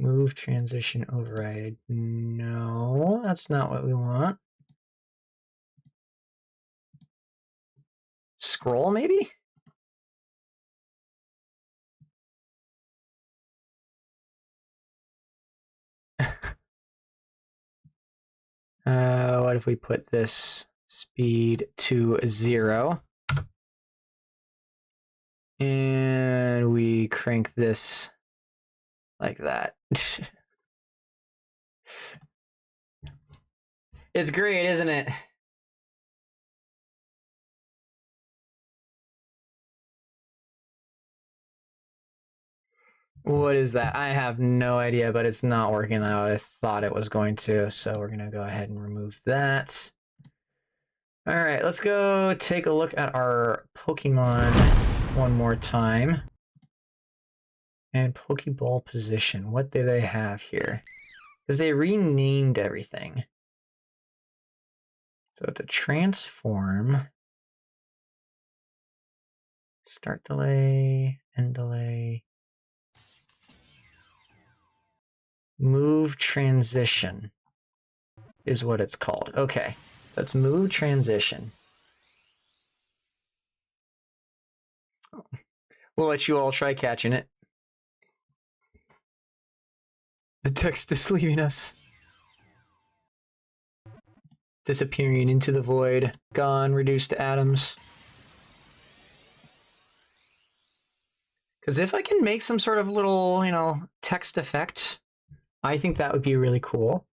Move transition override. No, that's not what we want. Scroll, maybe? What if we put this speed to 0? And we crank this like that. It's great, isn't it? What is that? I have no idea, but it's not working out. I thought it was going to, so we're going to go ahead and remove that. All right, let's go take a look at our Pokemon one more time. And Pokeball position. What do they have here? Because they renamed everything. So to transform, start delay, end delay, move transition is what it's called. Okay, let's move transition. We'll let you all try catching it. The text is leaving us. Disappearing into the void. Gone, reduced to atoms. Because if I can make some sort of little, you know, text effect, I think that would be really cool.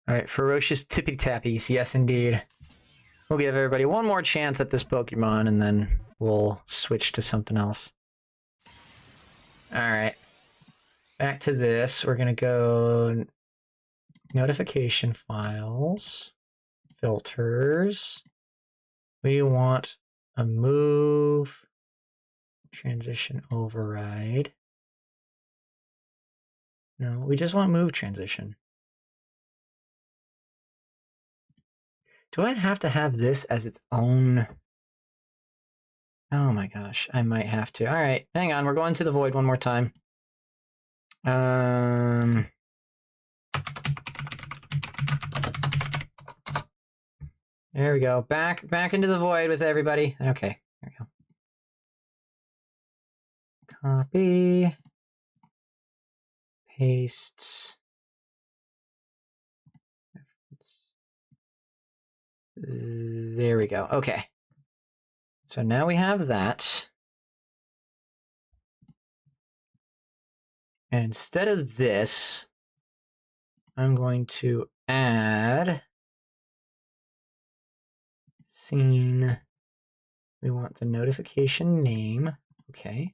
All right, ferocious tippy tappies. Yes, indeed. We'll give everybody one more chance at this Pokemon, and then we'll switch to something else. All right. Back to this. We're going to go notification files, filters. We want a move, transition override. No, we just want move transition. Do I have to have this as its own? Oh my gosh, I might have to. All right, hang on. We're going to the void one more time. There we go. Back into the void with everybody. Okay, there we go. Copy. Paste. There we go. Okay. So now we have that. And instead of this, I'm going to add scene. We want the notification name. Okay.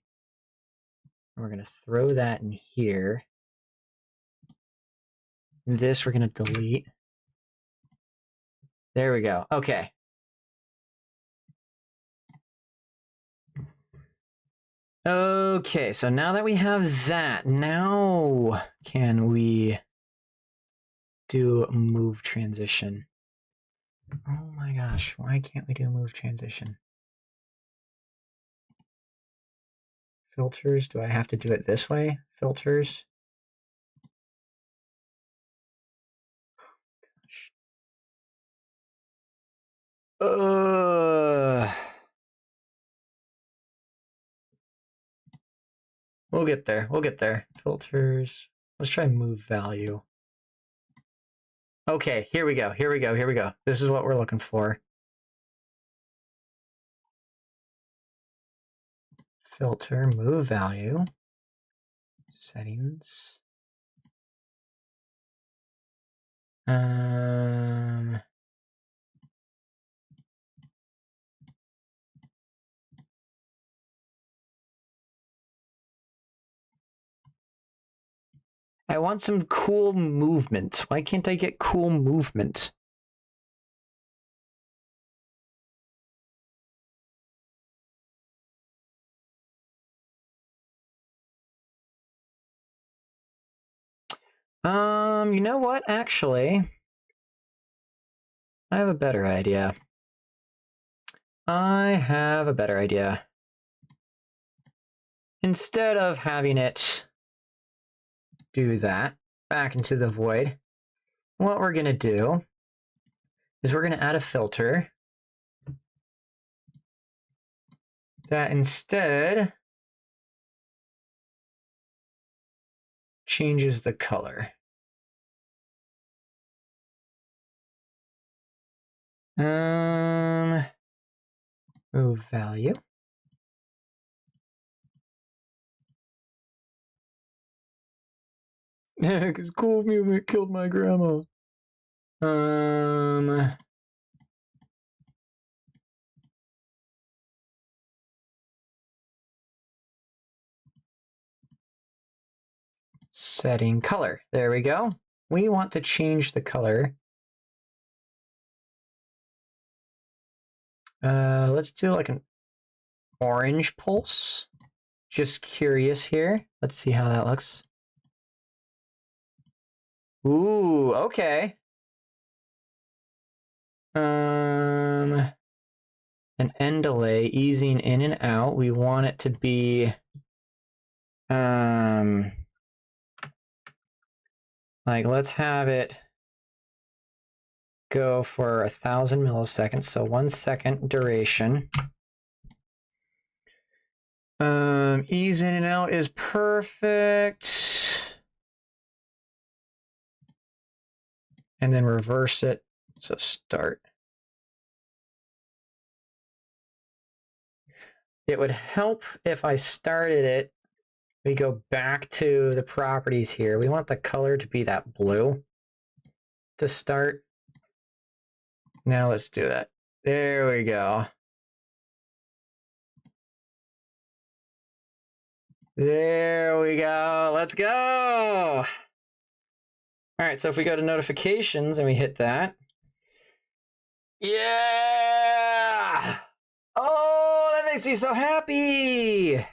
And we're going to throw that in here. This we're going to delete. There we go. Okay. Okay, so now that we have that, now can we do move transition? Oh my gosh, why can't we do move transition? Filters, do I have to do it this way? Filters. We'll get there. We'll get there. Filters. Let's try move value. Okay, here we go. Here we go. Here we go. This is what we're looking for. Filter, move value. Settings. I want some cool movement. Why can't I get cool movement? You know what? Actually, I have a better idea. Instead of having it do that back into the void, what we're gonna do is we're gonna add a filter that instead changes the color. Move value. Because cool movement killed my grandma. Setting color. There we go. We want to change the color. Let's do like an orange pulse. Just curious here. Let's see how that looks. Ooh, okay. An end delay, easing in and out. We want it to be like, let's have it go for 1,000 milliseconds, so 1 second duration. Ease in and out is perfect. And then reverse it, so start. It would help if I started it. We go back to the properties here. We want the color to be that blue to start. Now let's do that. There we go. There we go. Let's go. All right, so if we go to notifications and we hit that. Yeah! Oh, that makes me so happy.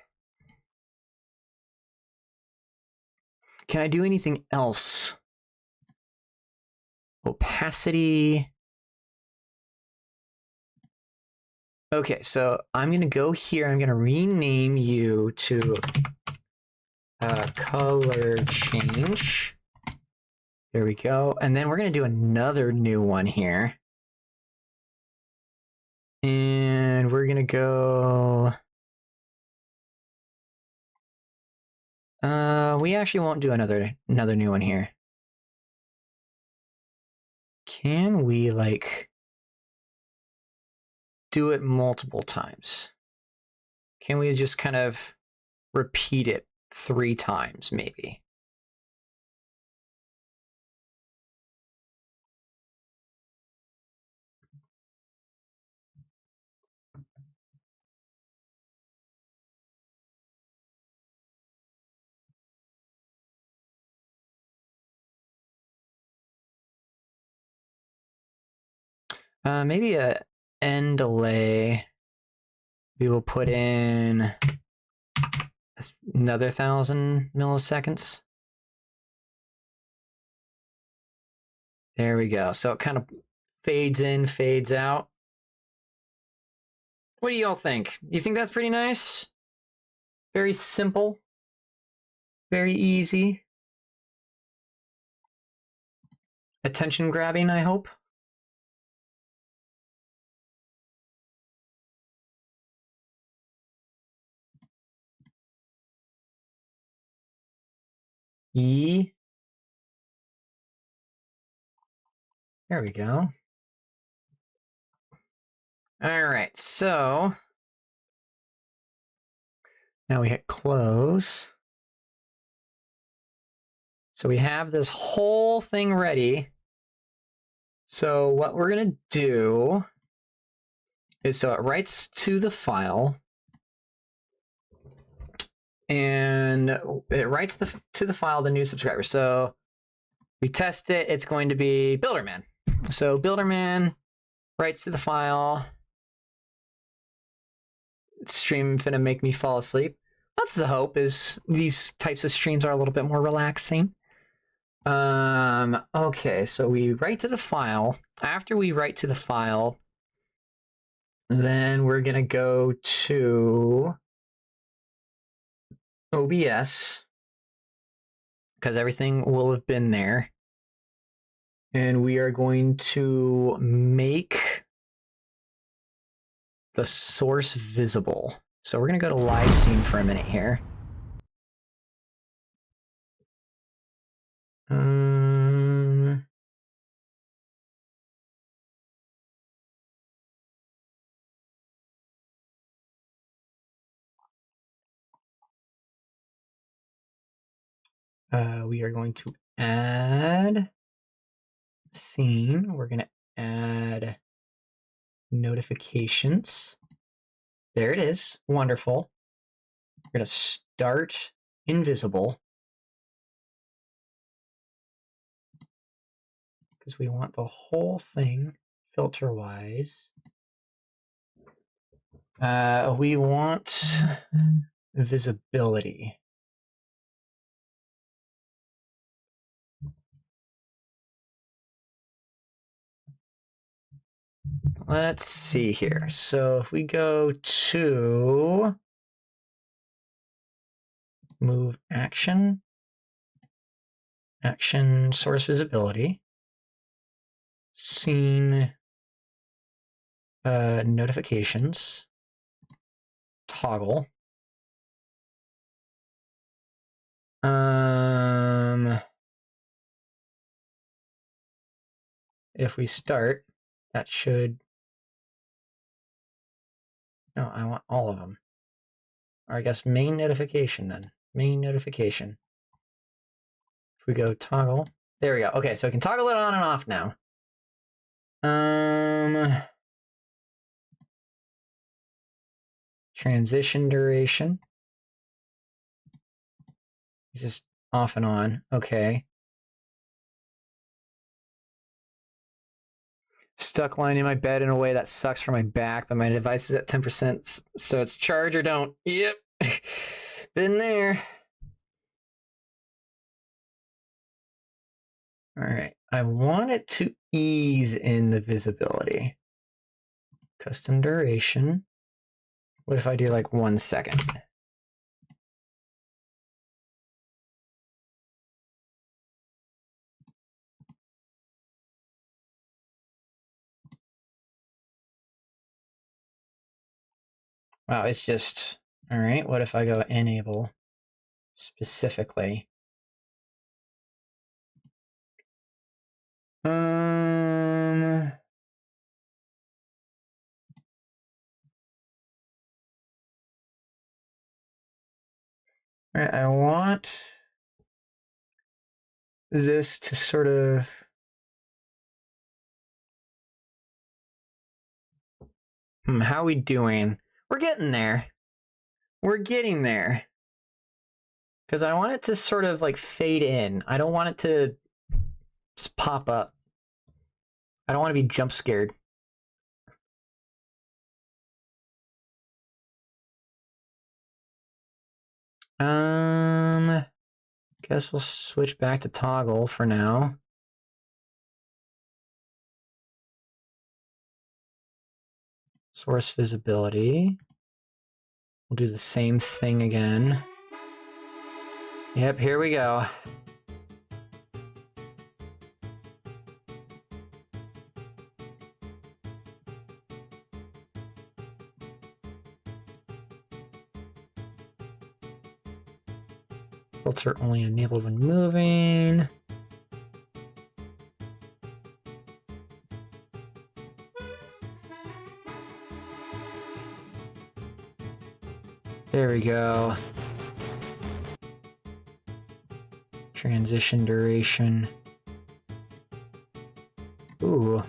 Can I do anything else? Opacity. Okay, so I'm going to go here. I'm going to rename you to color change. There we go. And then we're going to do another new one here. And we're going to go... we actually won't do another new one here. Can we, like, do it multiple times? Can we just kind of repeat it 3 times, maybe? Maybe a end delay. We will put in another 1,000 milliseconds. There we go. So it kind of fades in, fades out. What do y'all think? You think that's pretty nice? Very simple. Very easy. Attention grabbing, I hope. There we go. All right, so now we hit close. So we have this whole thing ready. So what we're going to do is, so it writes to the file. and it writes to the file the new subscriber. So we test it. It's going to be Builderman. So Builderman writes to the file. Stream finna make me fall asleep. That's the hope, is these types of streams are a little bit more relaxing. Okay, so we write to the file. After we write to the file, then we're gonna go to OBS, because everything will have been there. And we are going to make the source visible. So we're gonna go to live scene for a minute here. We are going to add scene. We're going to add notifications. There it is. Wonderful. We're going to start invisible, because we want the whole thing filter wise. We want visibility. Let's see here. So if we go to move action, action source visibility, scene notifications, toggle. If we start, that should, no, I want all of them. Or I guess main notification then. Main notification. If we go toggle, there we go. Okay, so we can toggle it on and off now. Transition duration. Just off and on. Okay. Stuck lying in my bed in a way that sucks for my back, but my device is at 10%, so it's charge or don't. Yep. Been there. All right. I want it to ease in the visibility. Custom duration. What if I do like 1 second? Wow, it's just, all right, what if I go enable specifically? All right, I want this to sort of, how are we doing? We're getting there. We're getting there. Because I want it to sort of like fade in. I don't want it to just pop up. I don't want to be jump scared. Guess we'll switch back to toggle for now. Source visibility. We'll do the same thing again. Yep, here we go. Filter only enabled when moving. There we go. Transition duration. Ooh.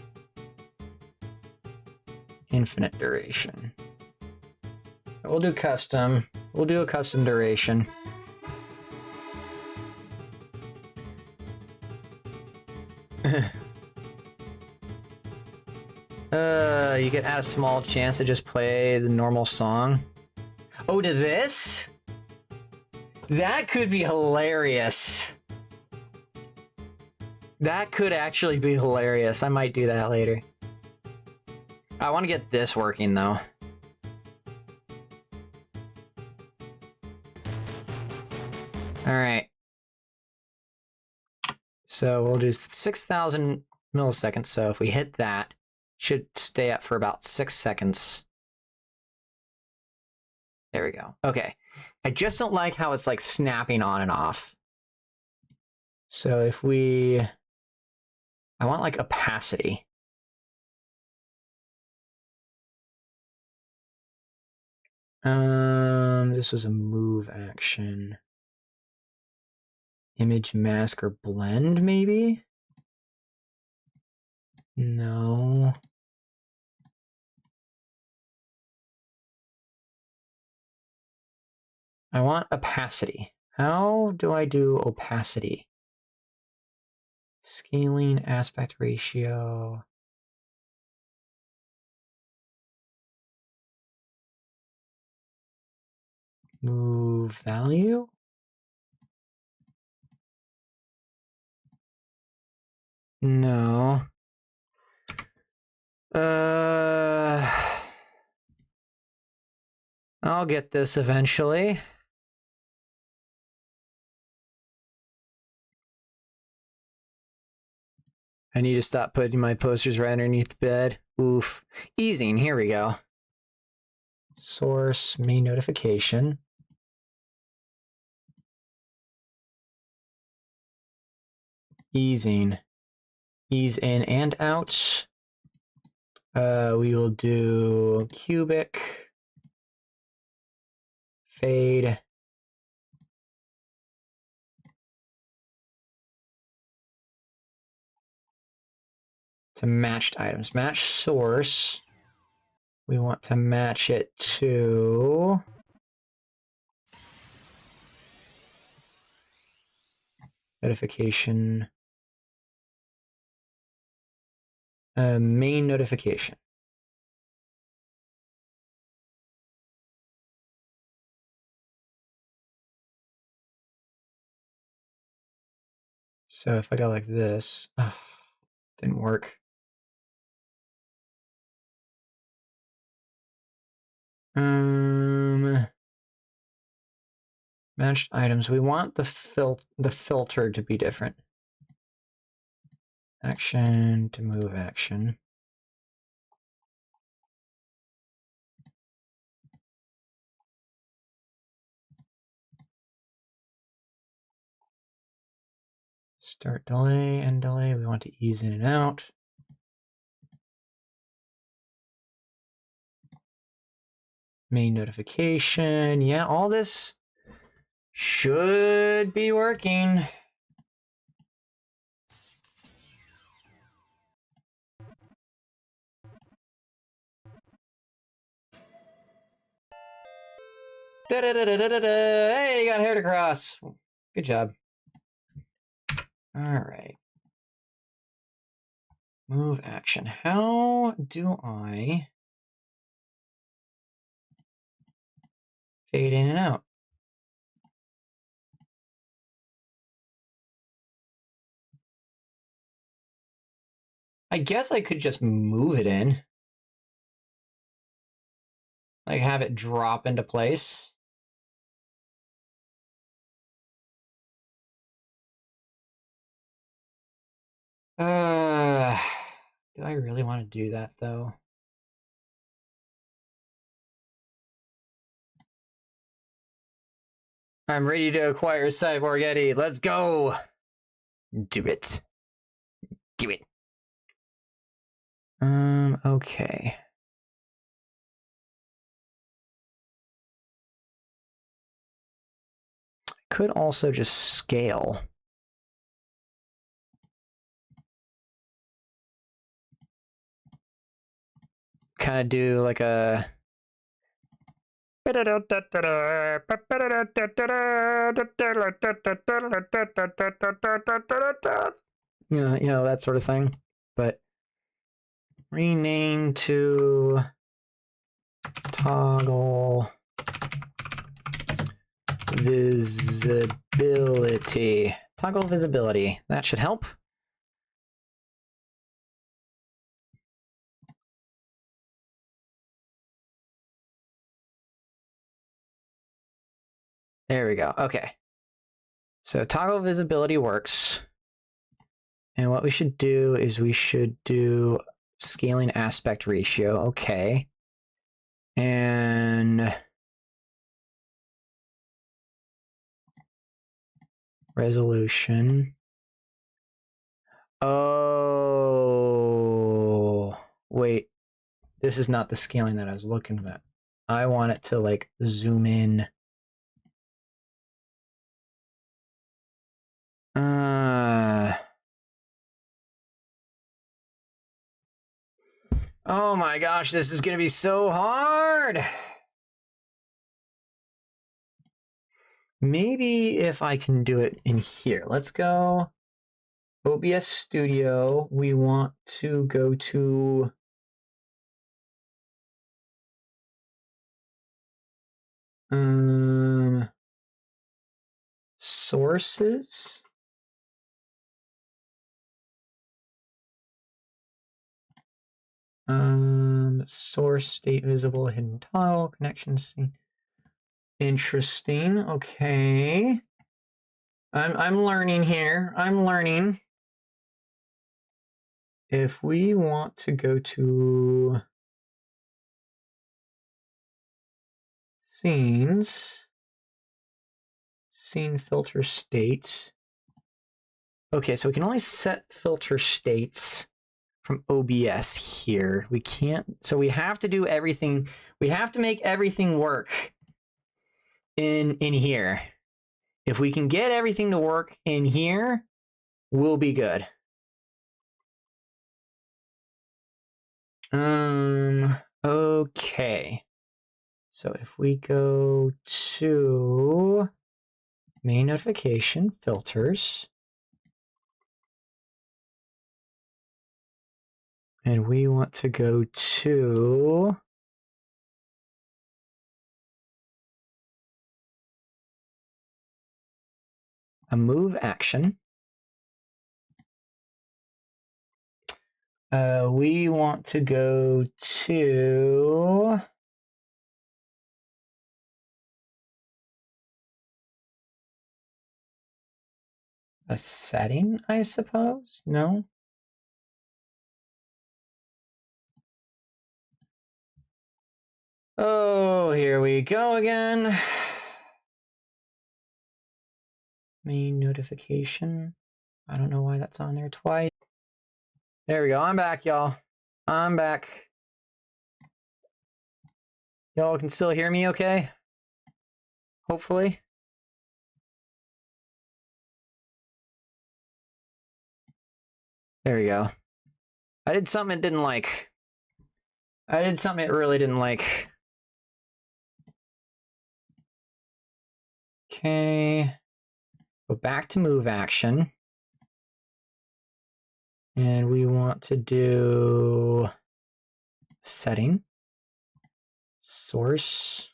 Infinite duration. We'll do custom. We'll do a custom duration. You can add a small chance to just play the normal song. Oh, to this? That could be hilarious. That could actually be hilarious. I might do that later. I want to get this working, though. Alright. So we'll do 6,000 milliseconds. So if we hit that, should stay up for about 6 seconds. There we go. Okay. I just don't like how it's like snapping on and off. So if we... I want like opacity. This was a move action. Image mask or blend, maybe? No. I want opacity. How do I do opacity? Scaling, aspect ratio. Move value? No. I'll get this eventually. I need to stop putting my posters right underneath the bed. Oof. Easing, here we go. Source, main notification. Easing. Ease in and out. We will do cubic. Fade. To matched items. Match source. We want to match it to... notification. Main notification. So if I go like this, didn't work. Matched items. We want the filter to be different. Action to move action. Start delay, end delay. We want to ease in and out. Main notification. Yeah, all this should be working. Hey, you got hair to cross. Good job. All right. Move action. How do I fade in and out? I guess I could just move it in. Like have it drop into place. Do I really want to do that though? I'm ready to acquire Cyborg Eddie. Let's go. Do it. Do it. Okay. Could also just scale. Kind of do like a You know, that sort of thing. But rename to toggle visibility. Toggle visibility. That should help. There we go. Okay. So toggle visibility works. And what we should do is we should do scaling aspect ratio. Okay. And resolution. Oh, wait. This is not the scaling that I was looking at. I want it to like zoom in. Oh my gosh, this is gonna be so hard. Maybe if I can do it in here. Let's go OBS Studio. We want to go to sources. Source, state visible, hidden tile, connection scene. Interesting. Okay. I'm learning here. I'm learning. If we want to go to scenes, scene filter state. Okay, so we can only set filter states from OBS here. We can't, so we have to do everything. We have to make everything work in here. If we can get everything to work in here, we'll be good. Okay. So if we go to main notification filters, and we want to go to a move action. We want to go to a setting, I suppose? No? Oh, here we go again. Main notification. I don't know why that's on there twice. There we go. I'm back, y'all. I'm back. Y'all can still hear me okay? Hopefully. There we go. I did something it didn't like. I did something it really didn't like. Okay. Go back to move action. And we want to do setting, source,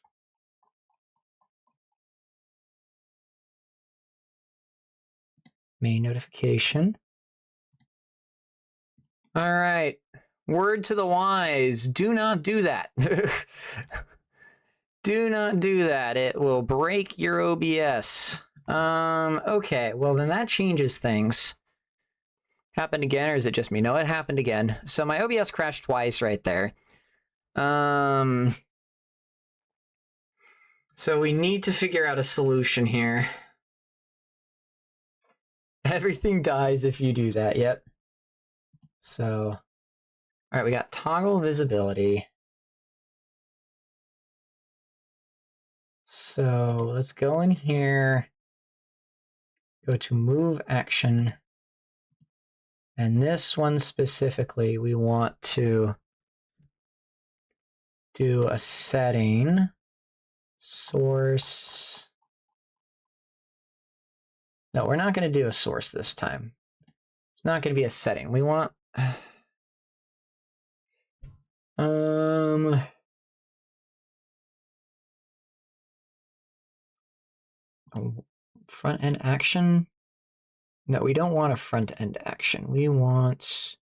main notification. All right. Word to the wise, do not do that. Do not do that. It will break your OBS. Okay, well then that changes things. Happened again, or is it just me? No, it happened again. So my OBS crashed twice right there. So we need to figure out a solution here. Everything dies if you do that, yep. So, all right, we got toggle visibility. So let's go in here, go to move action. And this one specifically, we want to do a setting. source. No, we're not going to do a source this time. It's not going to be a setting. We want front end action. No, we don't want a front end action. We want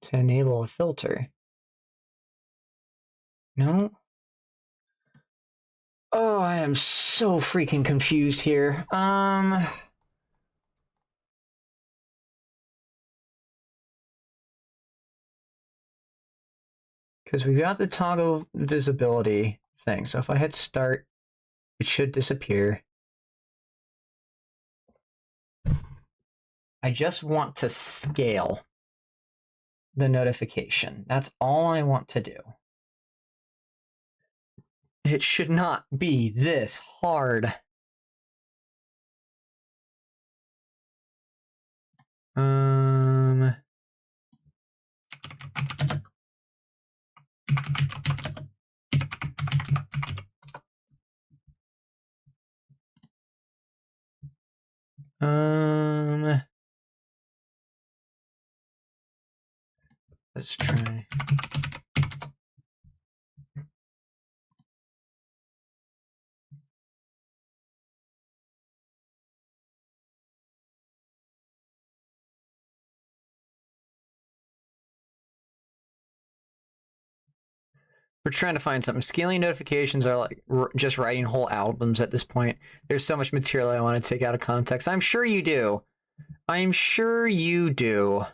to enable a filter. No. Oh, I am so freaking confused here. Because we've got the toggle visibility thing. So if I hit start, it should disappear. I just want to scale the notification. That's all I want to do. It should not be this hard. Let's try. We're trying to find something. Scaling notifications are like just writing whole albums at this point. There's so much material I want to take out of context. I'm sure you do. I'm sure you do.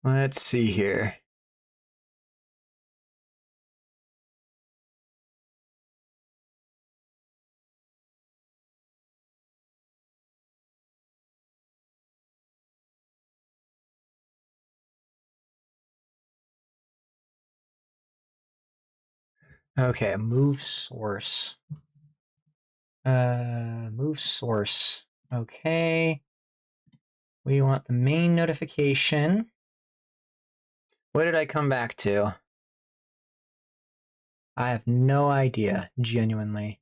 Let's see here. Okay, move source. Move source. Okay. We want the main notification. What did I come back to? I have no idea, genuinely.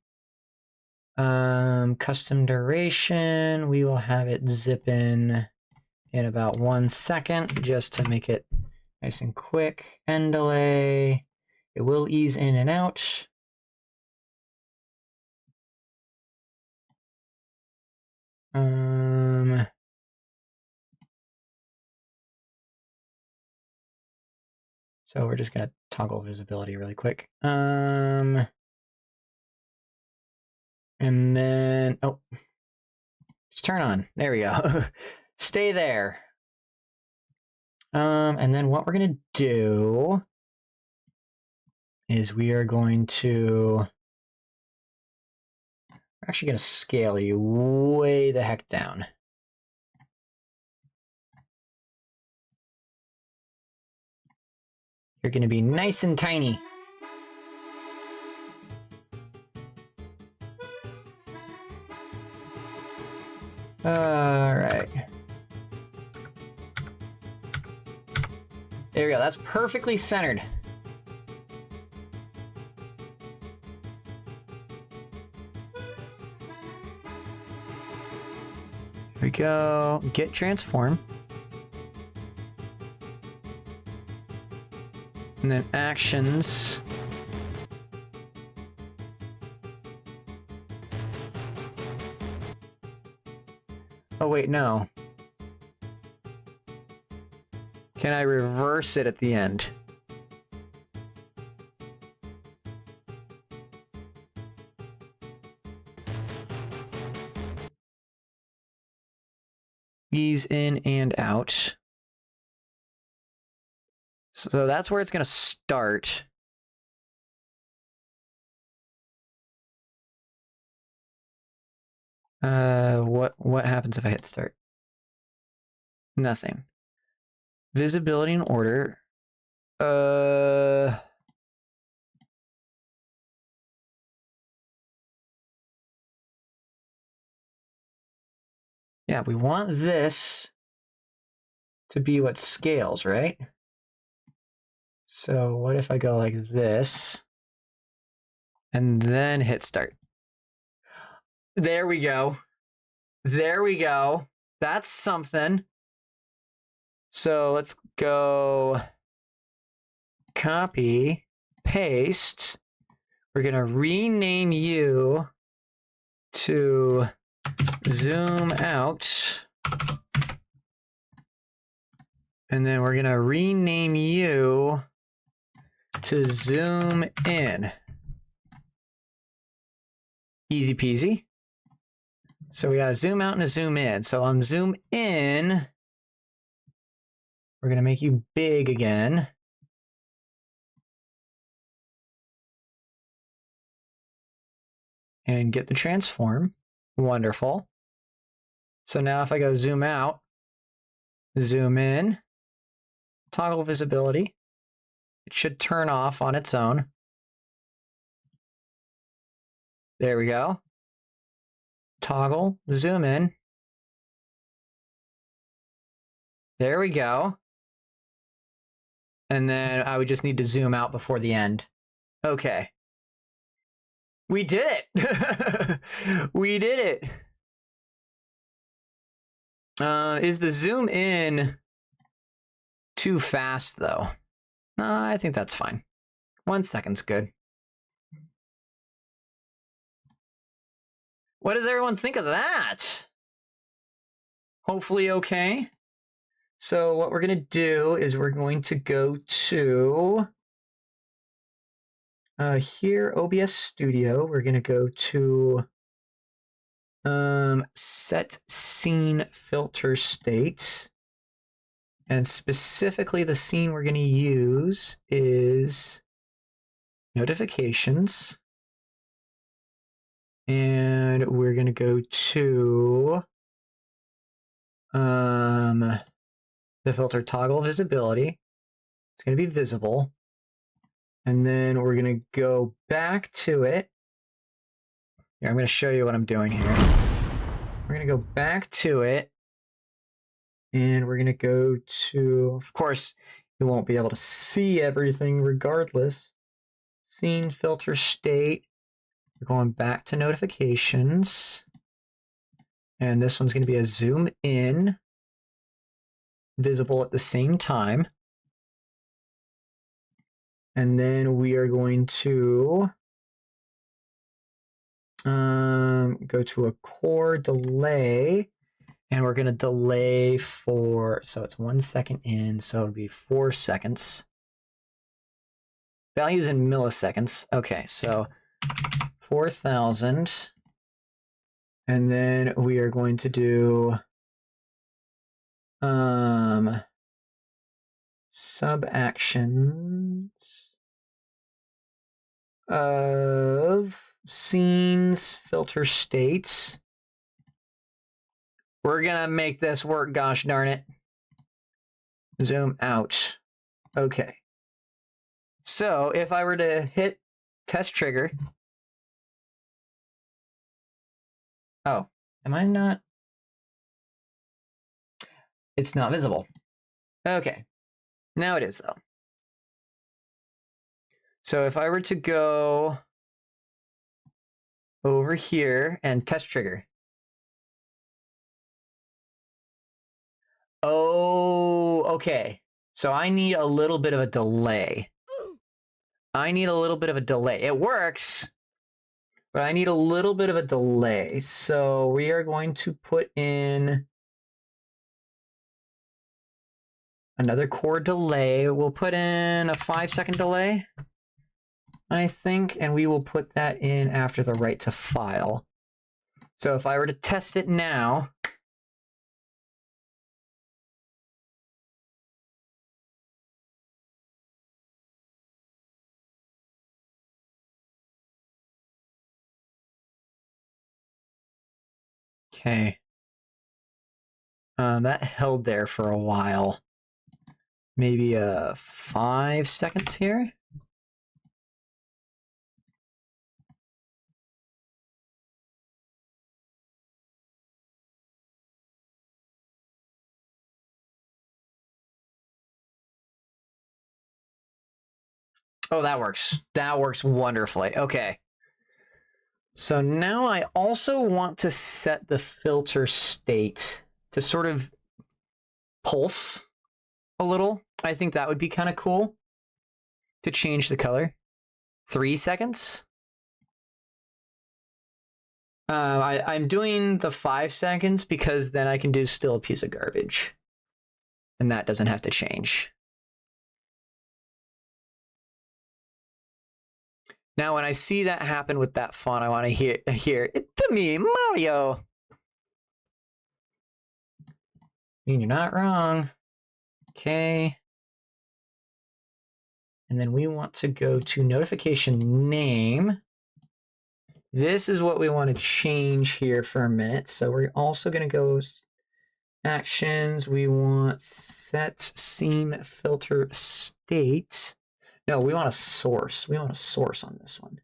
Custom duration. We will have it zip in about 1 second just to make it nice and quick. End delay. It will ease in and out. So we're just gonna toggle visibility really quick. And then, oh, just turn on. There we go. Stay there. And then what we're gonna do is we are going to, we're actually gonna scale you way the heck down. You're gonna be nice and tiny. All right. There we go. That's perfectly centered. Here we go. Get transform. And then actions. Oh, wait, no. Can I reverse it at the end? Ease in and out. So that's where it's going to start. What happens if I hit start? Nothing. Visibility and order. Yeah, we want this to be what scales, right? So what if I go like this and then hit start? There we go. There we go. That's something. So let's go copy, paste. We're going to rename you to zoom out. And then we're going to rename you to zoom in. Easy peasy. So we got a zoom out and a zoom in. So on zoom in, we're going to make you big again. And get the transform. Wonderful. So now if I go zoom out, zoom in, toggle visibility, it should turn off on its own. There we go. Toggle, zoom in. There we go. And then I would just need to zoom out before the end. Okay. We did it! We did it! Is the zoom in too fast, though? I think that's fine. 1 second's good. What does everyone think of that? Hopefully okay. So what we're going to do is we're going to go to here, OBS Studio. We're going to go to set scene filter state. And specifically the scene we're going to use is notifications. And we're going to go to the filter toggle visibility. It's going to be visible. And then we're going to go back to it. Here, I'm going to show you what I'm doing here. We're going to go back to it. And we're going to go to, of course, you won't be able to see everything regardless. Scene filter state. We're going back to notifications. And this one's going to be a zoom in, visible at the same time. And then we are going to go to a core delay. And we're going to delay for, so it's 1 second in, so it'll be 4 seconds. Values in milliseconds. Okay, so 4,000. And then we are going to do sub actions of scenes filter states. We're gonna make this work, gosh darn it. Zoom out. Okay. So if I were to hit test trigger. Oh, am I not? It's not visible. Okay. Now it is, though. So if I were to go over here and test trigger. Oh, okay. So I need a little bit of a delay. I need a little bit of a delay. It works, but I need a little bit of a delay. So we are going to put in another core delay. We'll put in a 5-second delay, I think, and we will put that in after the write to file. So if I were to test it now, Okay. That held there for a while. Maybe 5 seconds here. Oh, that works. That works wonderfully. Okay. So now I also want to set the filter state to sort of pulse a little. I think that would be kind of cool to change the color. 3 seconds. I'm doing the 5 seconds because then I can do still a piece of garbage. And that doesn't have to change. Now, when I see that happen with that font, I want to hear "It's me, Mario." You're not wrong. Okay. And then we want to go to notification name. This is what we want to change here for a minute. So we're also going to go actions. We want set scene filter state. No, we want a source. We want a source on this one.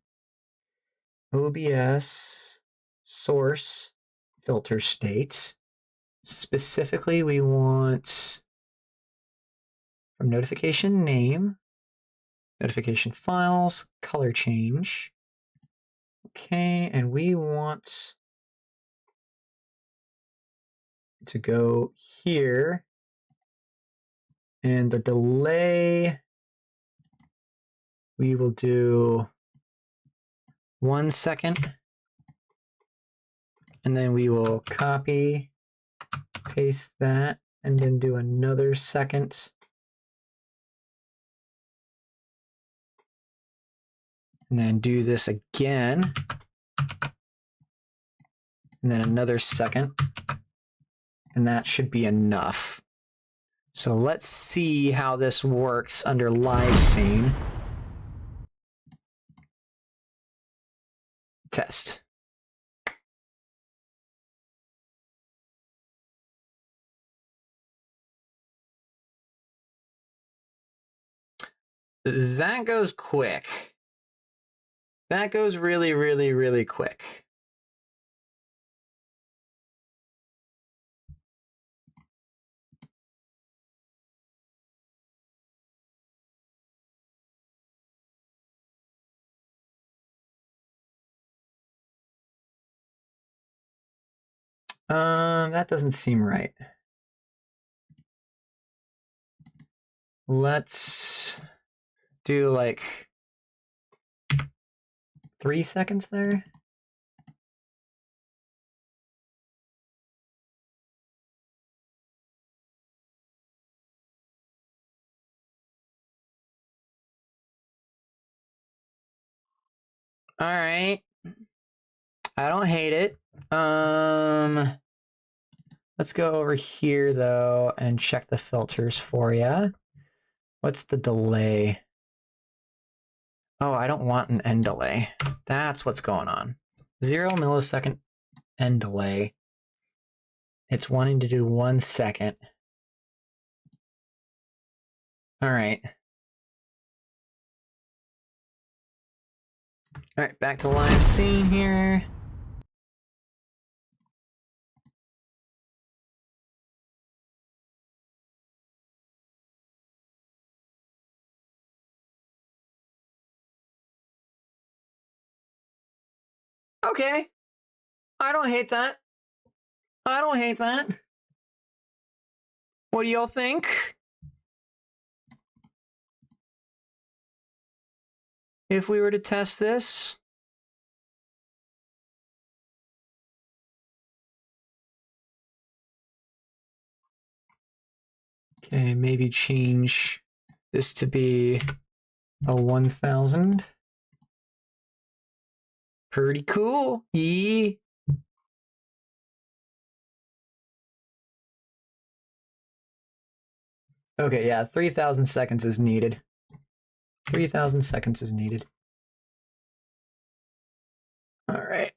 OBS source filter state. Specifically, we want from notification name, notification files, color change. Okay, and we want to go here, and the delay, we will do 1 second, and then we will copy, paste that, and then do another second. And then do this again. And then another second. And that should be enough. So let's see how this works under live scene. Test. That goes quick. That goes really, really, really quick. That doesn't seem right. Let's do like 3 seconds there. All right. I don't hate it. Let's go over here though and check the filters for you. What's the delay? Oh, I don't want an end delay. That's what's going on. 0 millisecond end delay. It's wanting to do 1 second. All right. All right, back to live scene here. Okay. I don't hate that. I don't hate that. What do y'all think? If we were to test this? Okay, maybe change this to be a 1000. Pretty cool. Yee. Okay, yeah, 3000 seconds is needed. 3000 seconds is needed. All right.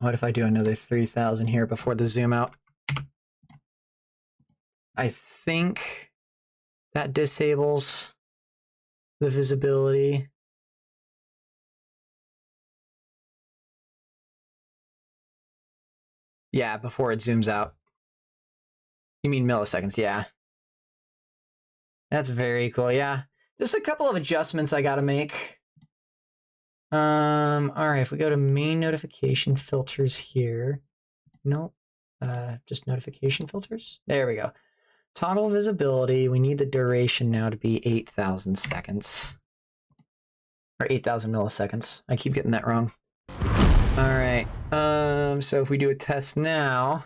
What if I do another 3,000 here before the zoom out? I think that disables the visibility. Yeah, before it zooms out. You mean milliseconds, yeah. That's very cool, yeah. Just a couple of adjustments I gotta make. Alright, if we go to main notification filters here. Nope. Just notification filters. There we go. Toggle visibility. We need the duration now to be 8,000 seconds. Or 8,000 milliseconds. I keep getting that wrong. Alright. So if we do a test now.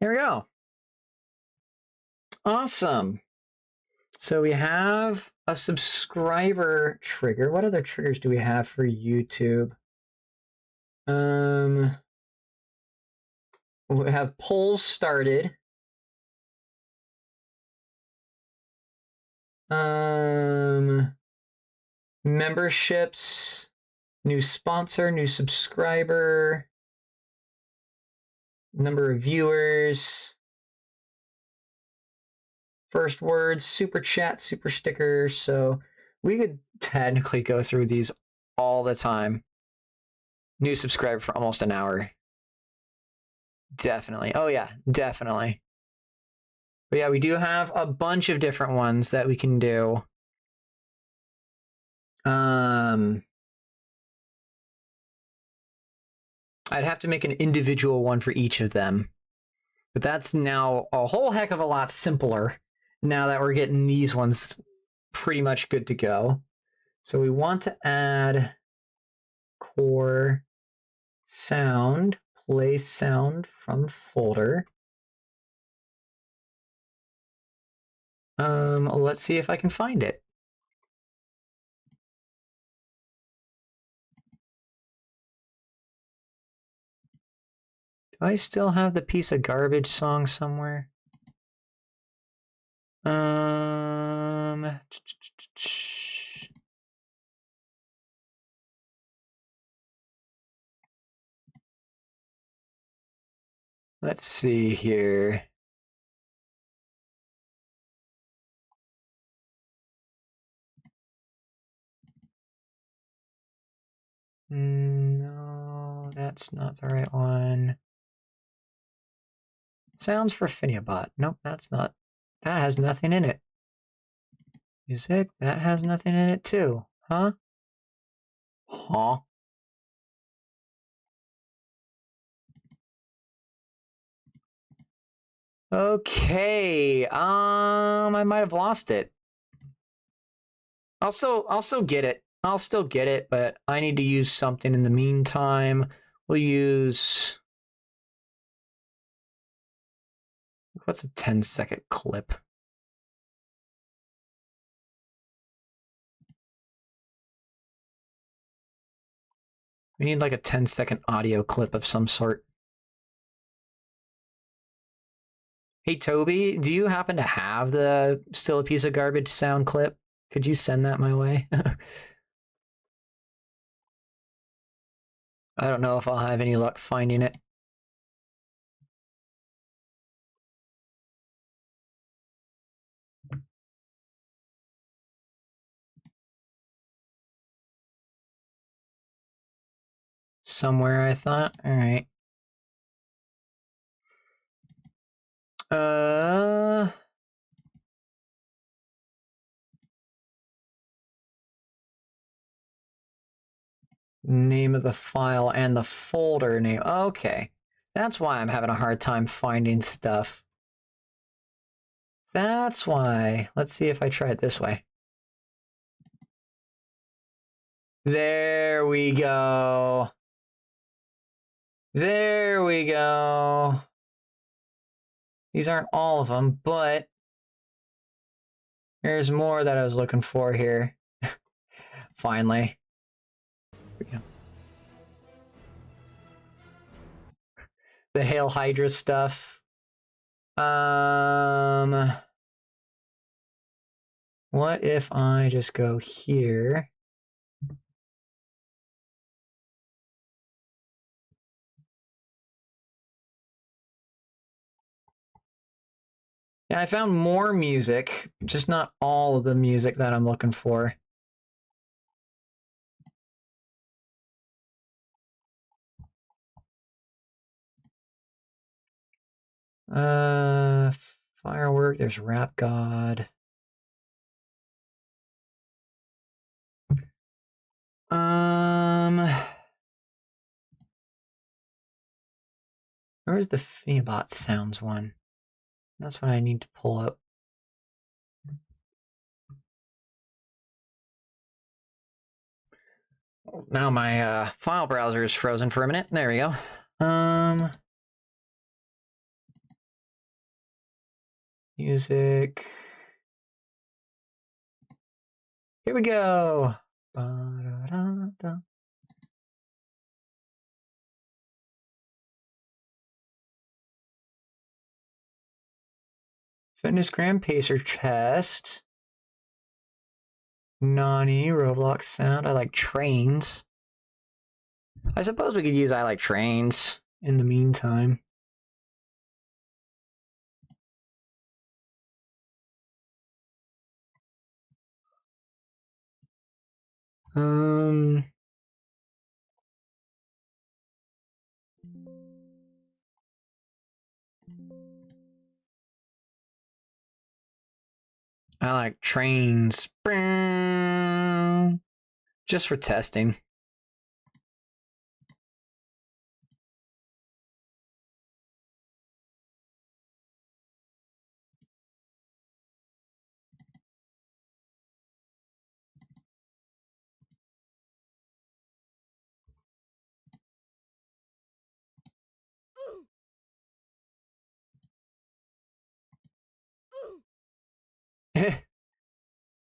There we go. Awesome. So we have a subscriber trigger. What other triggers do we have for YouTube? We have polls started. Memberships, new sponsor, new subscriber, number of viewers, first words, super chat, super stickers. So we could technically go through these all the time. New subscriber for almost an hour. Definitely. Oh yeah, definitely. But yeah, we do have a bunch of different ones that we can do. I'd have to make an individual one for each of them. But that's now a whole heck of a lot simpler now that we're getting these ones pretty much good to go. So we want to add core sound, play sound from folder. Let's see if I can find it. Do I still have the piece of garbage song somewhere? Let's see here. No, that's not the right one. Sounds for Finiabot. Nope, that's not. That has nothing in it. Music, that has nothing in it too. Huh? Huh? Okay. I might have lost it. I'll still get it. I'll still get it, but I need to use something in the meantime. We'll use... What's a 10-second clip? We need like a 10-second audio clip of some sort. Hey, Toby, do you happen to have the still a piece of garbage sound clip? Could you send that my way? I don't know if I'll have any luck finding it. Somewhere, I thought. All right. Name of the file and the folder name. Okay. That's why I'm having a hard time finding stuff. That's why. Let's see if I try it this way. There we go. There we go. These aren't all of them, but there's more that I was looking for here. Finally. Here we go. The Hail Hydra stuff. What if I just go here? Yeah, I found more music, just not all of the music that I'm looking for. Firework, there's Rap God. Where's the Phoebot sounds one? That's what I need to pull up. Now my file browser is frozen for a minute. There we go. Music. Here we go. Ba-da-da-da. Fitness Grand Pacer Chest. Nani, Roblox sound. I like trains. I suppose we could use I like trains in the meantime. I like trains. Just for testing.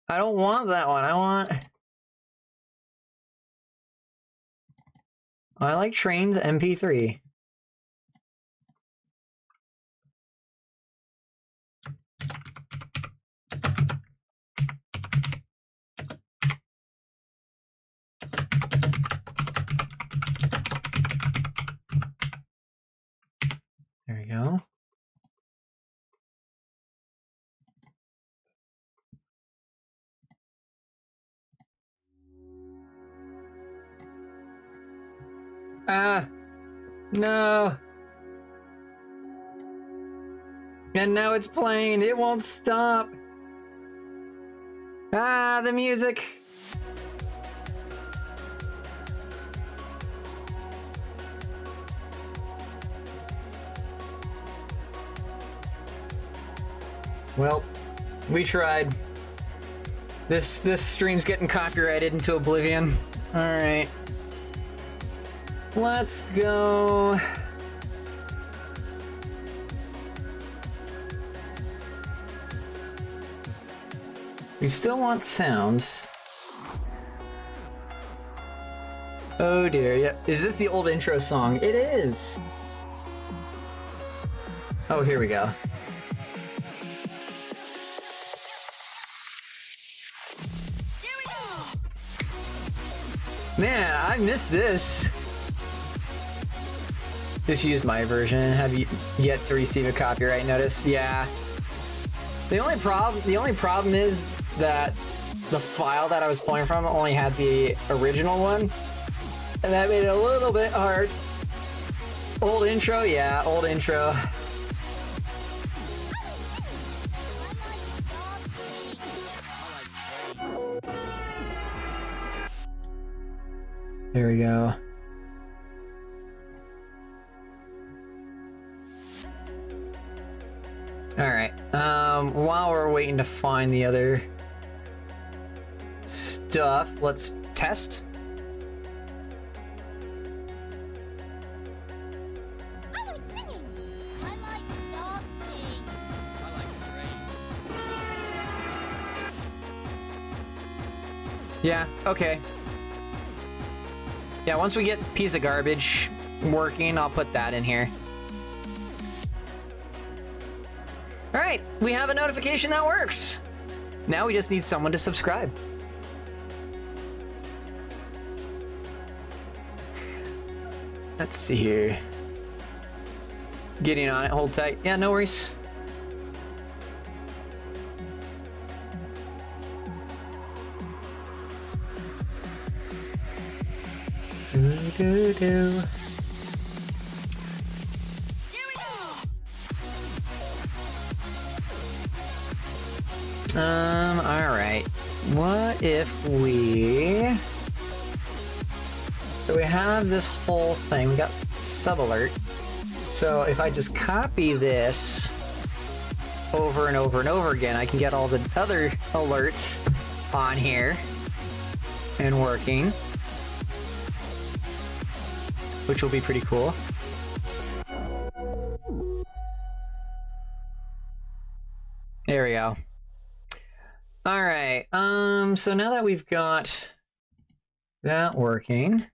I don't want that one. I like trains MP3. There we go. No. And now it's playing. It won't stop. The music. Well, we tried. This stream's getting copyrighted into oblivion. All right. Let's go. We still want sounds. Oh dear, yeah. Is this the old intro song? It is. Oh, here we go. Man, I missed this. Just used my version. Have you yet to receive a copyright notice? Yeah. The only problem is that the file that I was pulling from only had the original one, and that made it a little bit hard. Old intro, yeah, old intro. There we go. Alright, while we're waiting to find the other stuff, let's test. I like singing. I like dancing. I like trains. Yeah, okay. Yeah, once we get Piece of Garbage working, I'll put that in here. All right, we have a notification that works. Now we just need someone to subscribe. Let's see here. Getting on it, hold tight. Yeah, no worries. Do. Alright. What if we... So we have this whole thing. We got sub-alert. So if I just copy this over and over and over again, I can get all the other alerts on here and working, which will be pretty cool. There we go. All right. So now that we've got that working,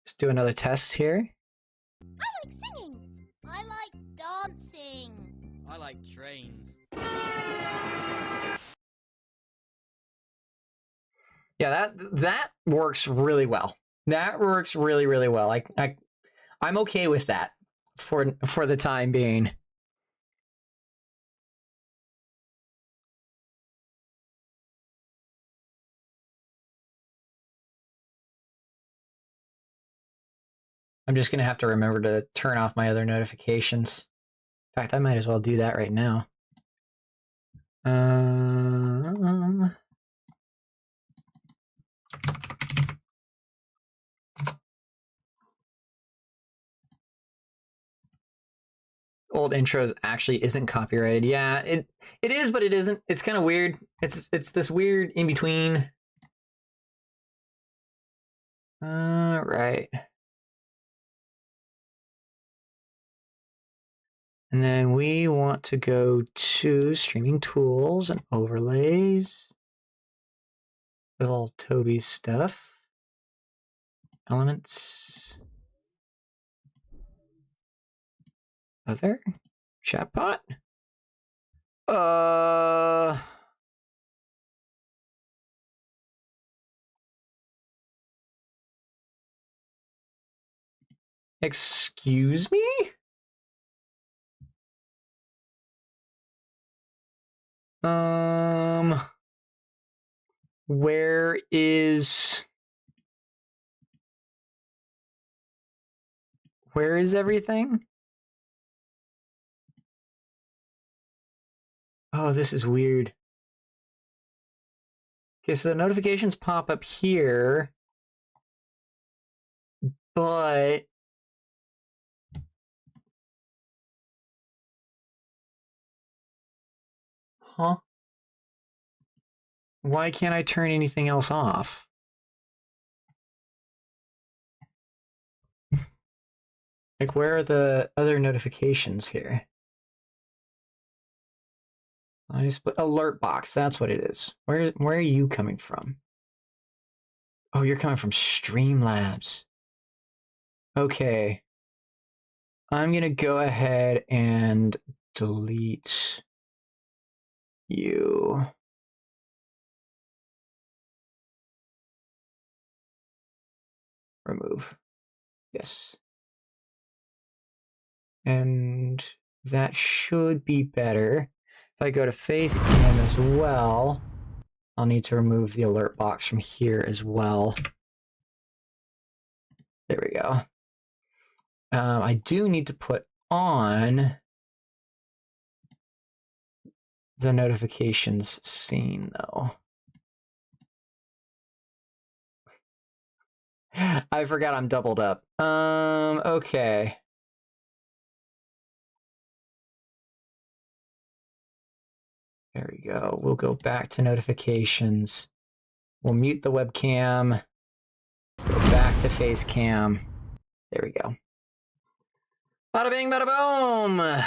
let's do another test here. I like singing. I like dancing. I like trains. Yeah, that works really well. That works really, really well. I'm okay with that for the time being. I'm just gonna have to remember to turn off my other notifications. In fact, I might as well do that right now. Old intros actually isn't copyrighted. Yeah, it is, but it isn't. It's kind of weird. It's this weird in between. Right. And then we want to go to streaming tools and overlays. There's all Toby's stuff. Elements. Other chatbot. Excuse me? Where is everything? Oh, this is weird. Okay, so the notifications pop up here, but huh? Why can't I turn anything else off? Like, where are the other notifications here? I just put alert box. That's what it is. Where are you coming from? Oh, you're coming from Streamlabs. Okay. I'm gonna go ahead and delete you. Remove. Yes. And that should be better. If I go to Facecam as well, I'll need to remove the alert box from here as well. There we go. I do need to put on the notifications scene, though. I forgot I'm doubled up. Okay. There we go. We'll go back to notifications. We'll mute the webcam. Go back to Facecam. There we go. Bada bing, bada boom!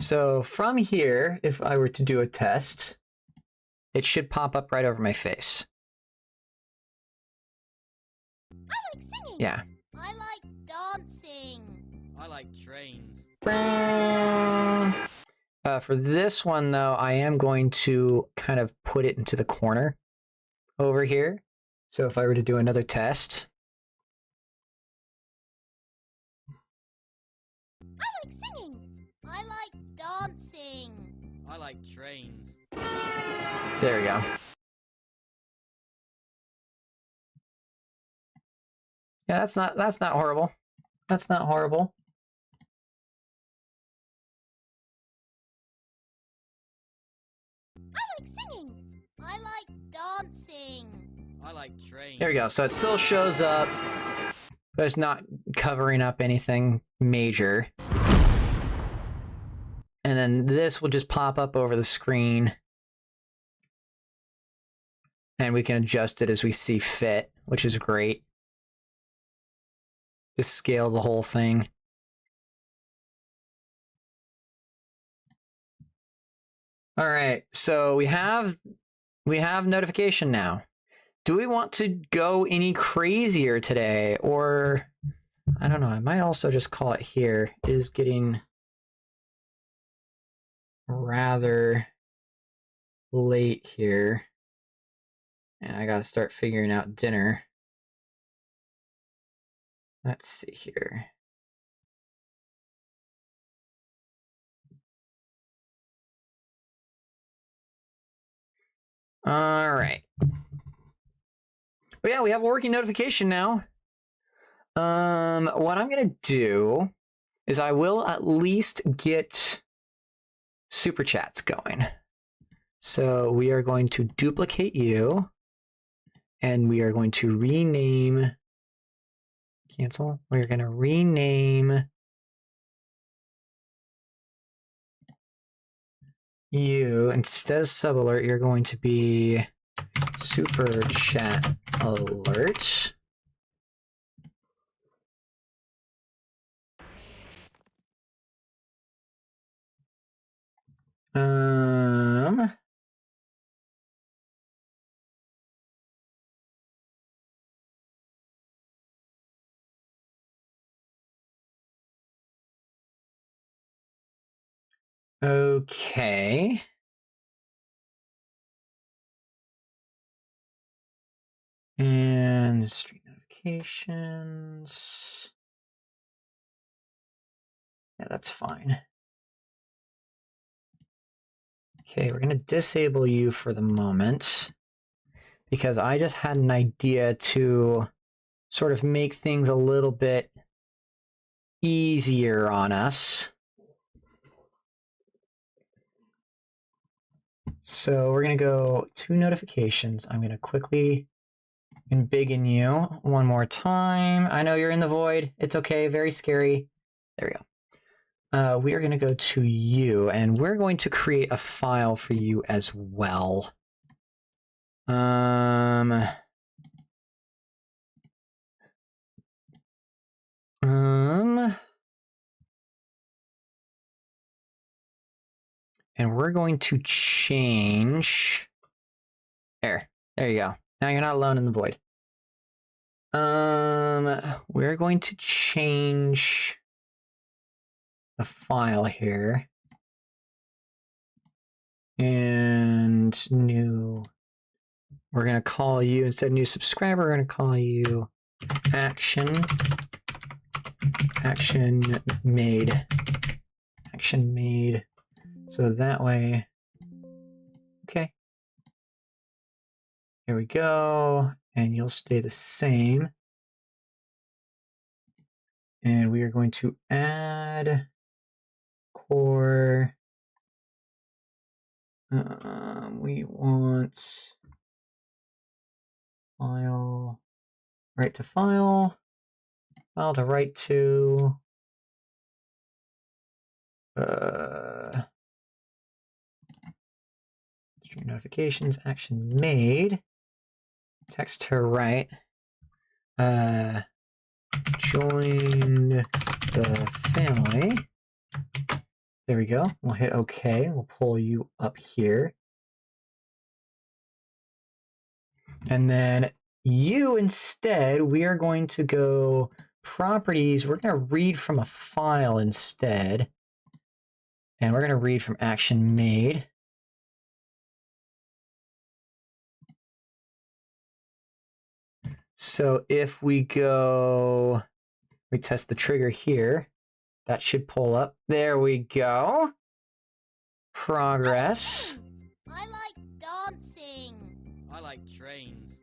So from here, if I were to do a test, it should pop up right over my face. I like singing. Yeah. I like dancing. I I like trains. For this one, though, I am going to kind of put it into the corner over here. So if I were to do another test. I like singing. I like dancing. I like trains. There we go. Yeah, that's not horrible. That's not horrible. I like singing. I like dancing. I like trains. There we go. So it still shows up, but it's not covering up anything major. And then this will just pop up over the screen. And we can adjust it as we see fit, which is great. Just scale the whole thing. All right, so we have notification now. Do we want to go any crazier today? Or, I don't know, I might also just call it here. It is getting rather late here. And I gotta start figuring out dinner. Let's see here. All right. But yeah, we have a working notification now. What I'm gonna do is I will at least get super chats going. So we are going to duplicate you, and we are going to rename. Cancel. We're gonna rename you. Instead of sub alert, you're going to be super chat alert. Okay. And stream notifications. Yeah, that's fine. Okay, we're going to disable you for the moment because I just had an idea to sort of make things a little bit easier on us. So we're going to go to notifications. I'm going to quickly embiggen you one more time. I know you're in the void. It's okay. Very scary. There we go. We are going to go to you, and we're going to create a file for you as well. And we're going to change. There you go. Now you're not alone in the void. We're going to change the file here. And new, we're going to call you, instead of new subscriber, we're going to call you action made. Action made. So that way, okay. Here we go. And you'll stay the same. And we are going to add core. We want file, write to file, file to write to, stream notifications, action made, text to write, joined the family. There we go. We'll hit OK. We'll pull you up here. And then you instead, we are going to go properties, we're going to read from a file instead. And we're going to read from action made. So if we test the trigger here, that should pull up. There we go. Progress. I like dancing. I like trains.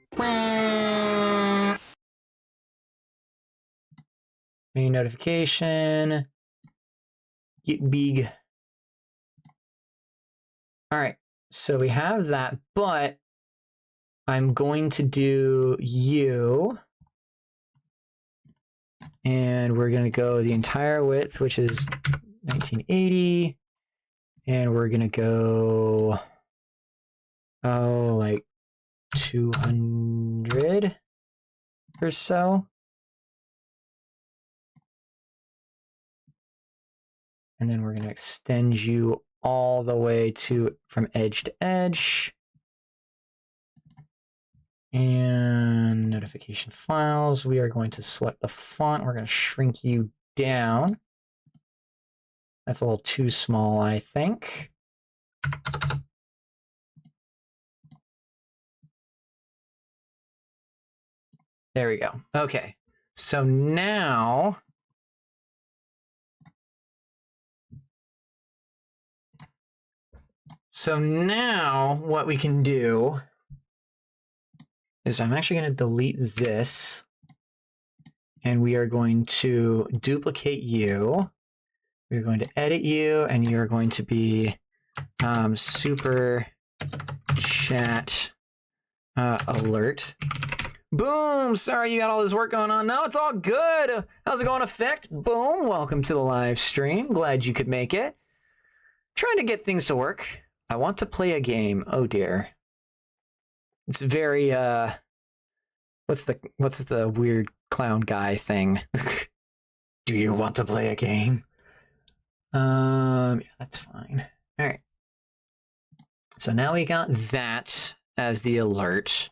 Main notification. Get big. All right, so we have that, but I'm going to do you, and we're going to go the entire width, which is 1980, and we're going to go, like 200 or so. And then we're going to extend you all the way from edge to edge. And notification files, we are going to select the font. We're going to shrink you down. That's a little too small, I think. There we go. Okay. So now what we can do is I'm actually going to delete this, and we are going to duplicate you. We're going to edit you, and you're going to be super chat alert. Boom! Sorry you got all this work going on. No, it's all good. How's it going, Effect? Boom! Welcome to the live stream. Glad you could make it. Trying to get things to work. I want to play a game. Oh dear. It's very what's the weird clown guy thing? Do you want to play a game? Yeah, that's fine. All right. So now we got that as the alert.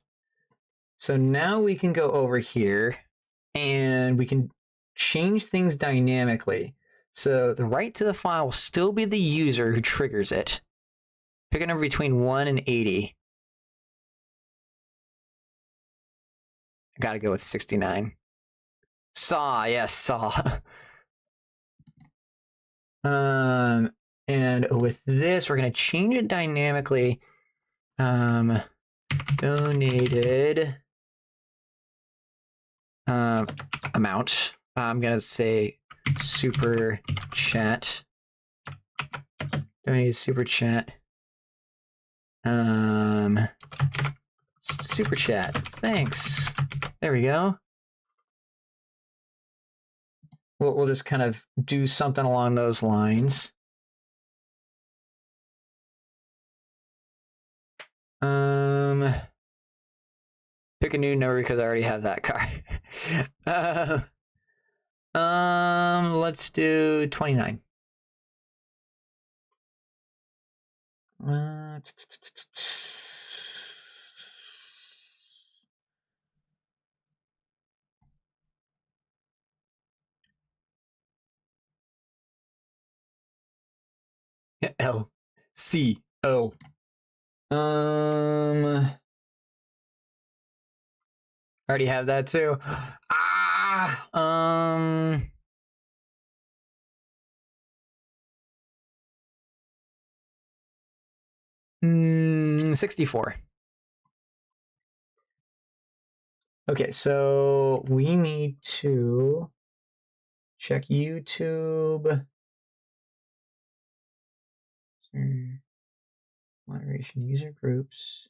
So now we can go over here and we can change things dynamically. So the right to the file will still be the user who triggers it. Pick a number between 1 and 80. I gotta go with 69. Saw, yes, saw. And with this, we're gonna change it dynamically. Donated amount. I'm gonna say super chat. Donated super chat. Super chat. Thanks. There we go. We'll just kind of do something along those lines. Pick a new number because I already have that card. Let's do 29. L C O. Already have that too. 64. Okay, so we need to check YouTube. Moderation user groups.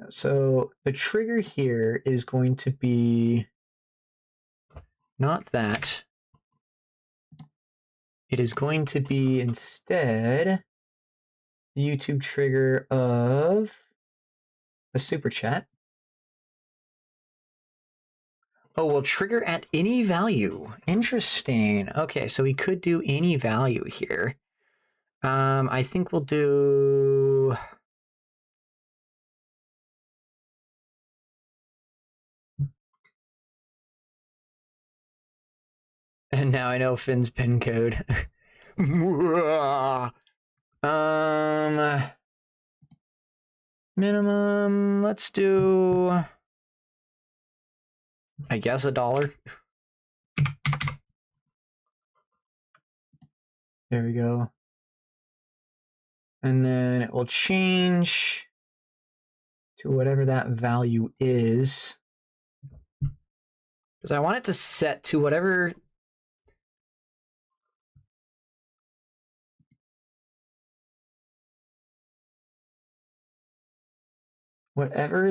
So the trigger here is going to be not that. It is going to be instead the YouTube trigger of a super chat. Oh, we'll trigger at any value. Interesting. Okay, so we could do any value here. I think we'll do... And now I know Finn's pin code. Minimum, let's do, I guess, $1. There we go. And then it will change to whatever that value is. Because I want it to set to whatever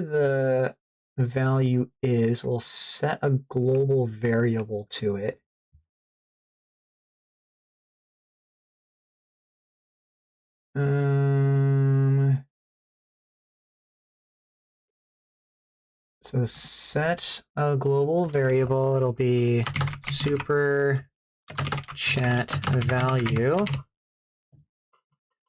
the value is, we'll set a global variable to it. So set a global variable, it'll be super chat value.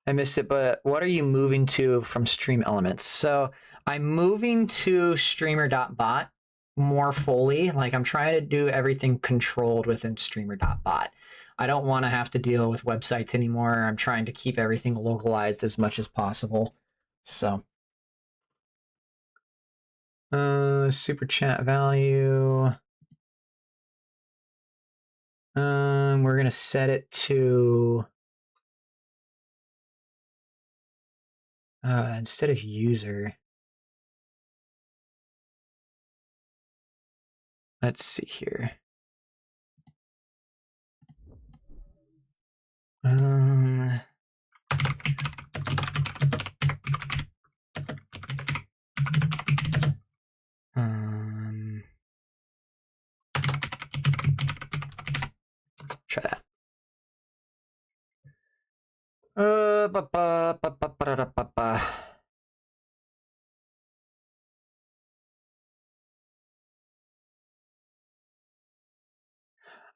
I missed it, but what are you moving to from StreamElements? So I'm moving to streamer.bot more fully. Like, I'm trying to do everything controlled within streamer.bot. I don't want to have to deal with websites anymore. I'm trying to keep everything localized as much as possible. So super chat value. We're gonna set it to instead of user. Let's see here. Try that.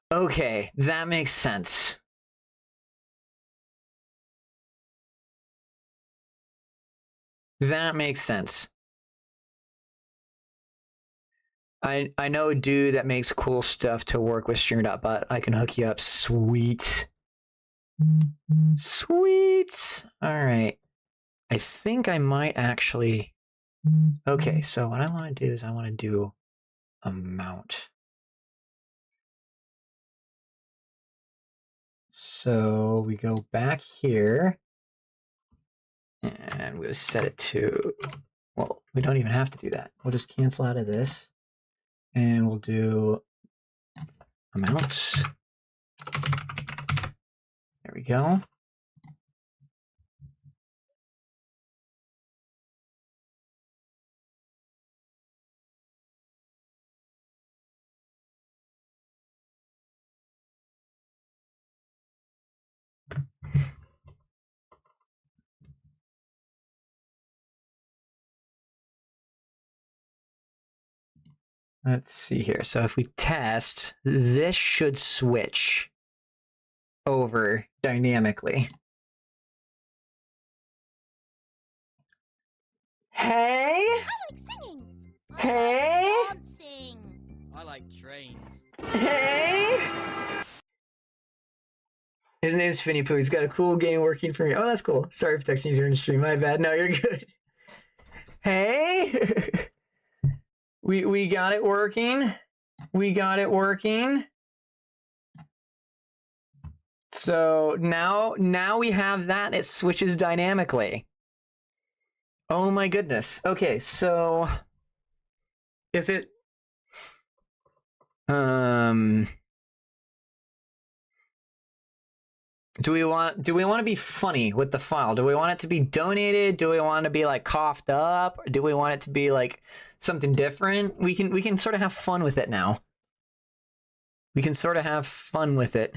Okay, that makes sense. That makes sense. I know a dude that makes cool stuff to work with streamer.bot. I can hook you up. Sweet. Sweet. All right. I think I might actually. Okay, so what I want to do is I want to do amount. So we go back here and we'll set it to, well, we don't even have to do that. We'll just cancel out of this and we'll do amount. There we go. Let's see here. So if we test, this should switch over dynamically. Hey! I like singing. Hey! I like dancing. I like trains. Hey! His name's Finny Pooh. He's got a cool game working for me. Oh, that's cool. Sorry for texting you during the stream. My bad. No, you're good. Hey! We got it working. We got it working. So now we have that. It switches dynamically. Oh my goodness. Okay, so if it do we want to be funny with the file? Do we want it to be donated? Do we want it to be like coughed up? Or do we want it to be like something different? We can sort of have fun with it now. We can sort of have fun with it.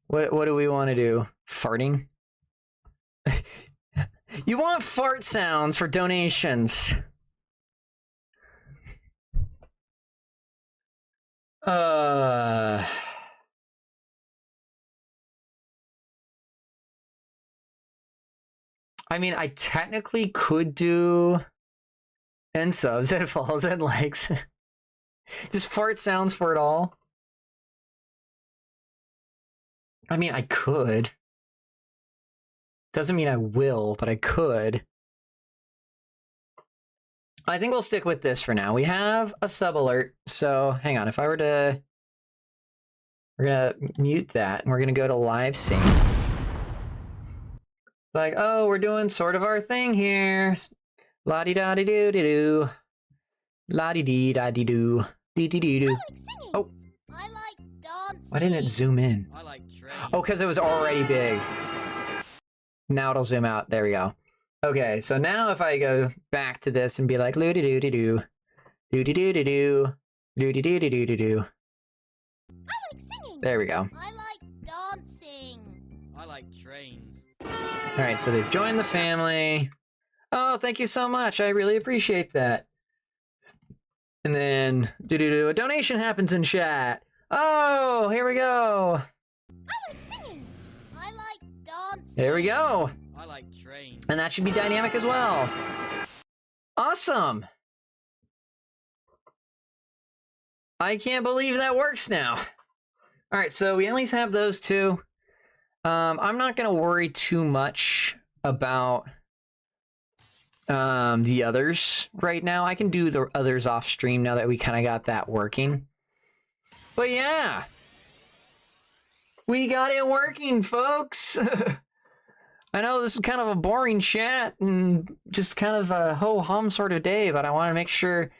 What do we want to do? Farting? You want fart sounds for donations. I mean, I technically could do end subs and follows and likes. Just fart sounds for it all. I mean, I could. Doesn't mean I will, but I could. I think we'll stick with this for now. We have a sub alert, so hang on. If I were to... We're gonna mute that, and we're gonna go to live sync. Like, oh, we're doing sort of our thing here. La-di-da-di-doo-di-doo. La-di-dee-da-di-doo. Dee-dee-dee-doo. I like singing. Oh. I like dancing. Why didn't it zoom in? I like trains. Oh, because it was already big. Now it'll zoom out. There we go. Okay, so now if I go back to this and be like, loo-dee-doo-dee-doo. Doo-dee-doo-dee-doo. Doo-dee-doo-dee-doo-doo. I like singing. There we go. I like dancing. I like trains. Alright, so they've joined the family. Oh, thank you so much. I really appreciate that. And then, a donation happens in chat. Oh, here we go. I like singing. I like dancing. There we go. I like trains. And that should be dynamic as well. Awesome. I can't believe that works now. All right, so we at least have those two. I'm not going to worry too much about the others right now. I can do the others off stream now that we kind of got that working. But yeah, we got it working, folks. I know this is kind of a boring chat and just kind of a ho-hum sort of day, but I want to make sure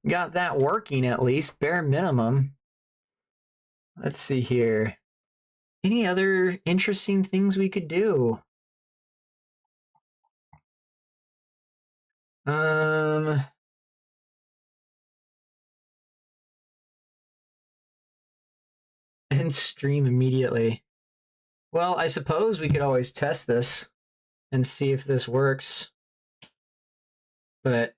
we got that working at least, bare minimum. Let's see here. Any other interesting things we could do? And stream immediately. Well, I suppose we could always test this and see if this works. But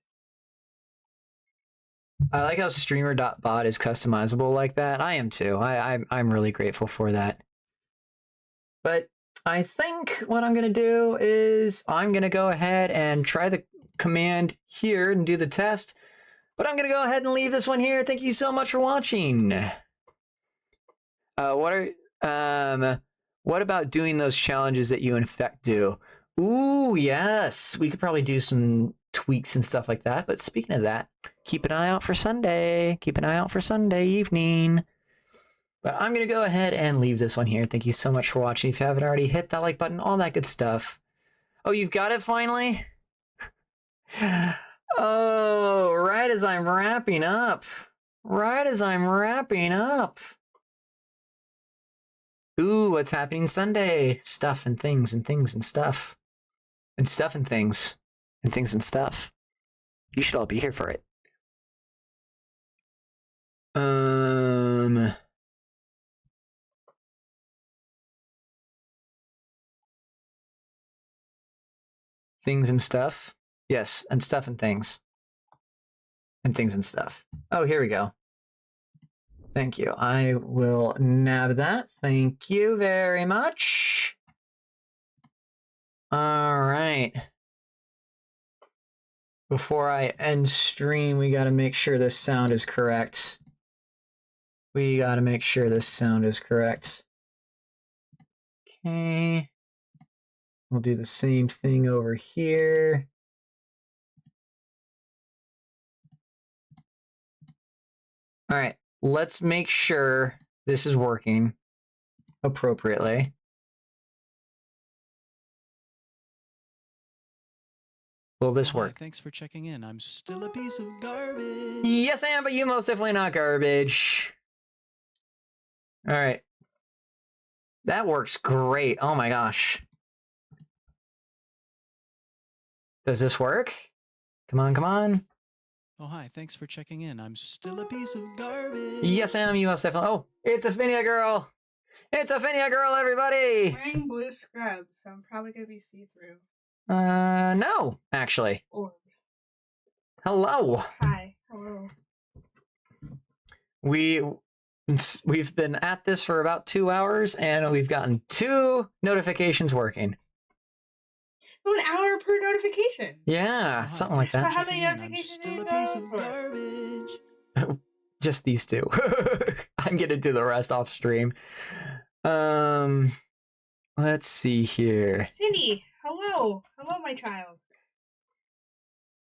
I like how streamer.bot is customizable like that. I am too. I'm really grateful for that. But I think what I'm going to do is I'm going to go ahead and try the command here and do the test. But I'm going to go ahead and leave this one here. Thank you so much for watching. What about doing those challenges that you in fact do? Ooh, yes. We could probably do some tweaks and stuff like that. But speaking of that, keep an eye out for Sunday. Keep an eye out for Sunday evening. But I'm going to go ahead and leave this one here. Thank you so much for watching. If you haven't already, hit that like button, all that good stuff. Oh, you've got it finally? Oh, right as I'm wrapping up. Right as I'm wrapping up. Ooh, what's happening Sunday? Stuff and things and things and stuff. And stuff and things. And things and stuff. You should all be here for it. Things and stuff. Yes, and stuff and things. And things and stuff. Oh, here we go. Thank you. I will nab that. Thank you very much. All right. Before I end stream, we got to make sure this sound is correct. We got to make sure this sound is correct. Okay. We'll do the same thing over here. All right. Let's make sure this is working appropriately. Will this work? Thanks for checking in. I'm still a piece of garbage. Yes, I am, but you most definitely not garbage. All right. That works great. Oh my gosh. Does this work? Come on, come on. Oh, hi. Thanks for checking in. I'm still a piece of garbage. Yes, I am. You most definitely. Oh, it's a Phinia girl. It's a Phinia girl, everybody. Wearing blue scrubs, so I'm probably gonna be see-through. No, actually. Orb. Hello. Hi. Hello. We've been at this for about 2 hours, and we've gotten 2 notifications working. Oh, an hour per notification. Yeah, Oh, something like thanks that. for How many checking in. I'm notifications still do a you piece go of for? garbage. just these two. I'm gonna do the rest off stream. Let's see here. Cindy, hello. Hello, my child.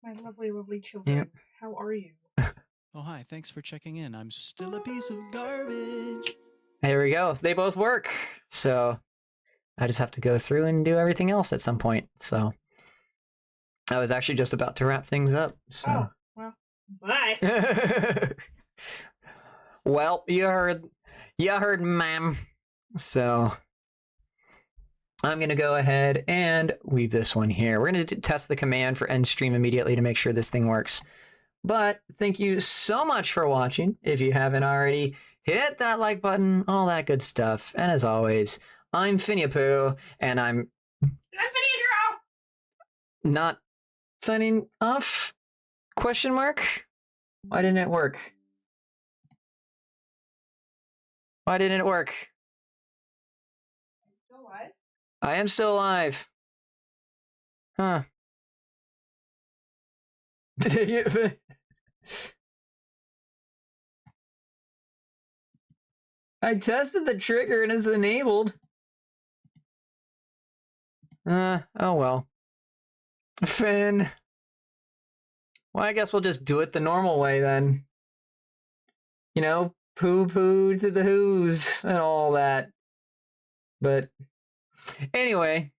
My lovely, lovely children. Yep. How are you? Oh, hi. Thanks for checking in. I'm still a piece of garbage. There we go. They both work. So I just have to go through and do everything else at some point. So I was actually just about to wrap things up. So. Oh, well, bye. Well, you heard, ma'am. So I'm going to go ahead and leave this one here. We're going to test the command for end stream immediately to make sure this thing works. But thank you so much for watching. If you haven't already, hit that like button, all that good stuff. And as always, I'm Phineapoo, and I'm Phineapoo girl! not signing off? Question mark? Why didn't it work? Why didn't it work? Still alive? I am still alive. Huh. I tested the trigger and it's enabled. Oh well. Finn. Well, I guess we'll just do it the normal way then. You know, poo-poo to the who's and all that. But anyway,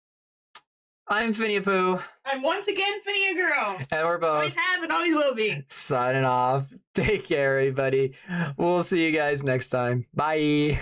I'm Phineapoo. I'm once again Phineapoo girl. And we're both Always have and always will be. signing off. Take care, everybody. We'll see you guys next time. Bye.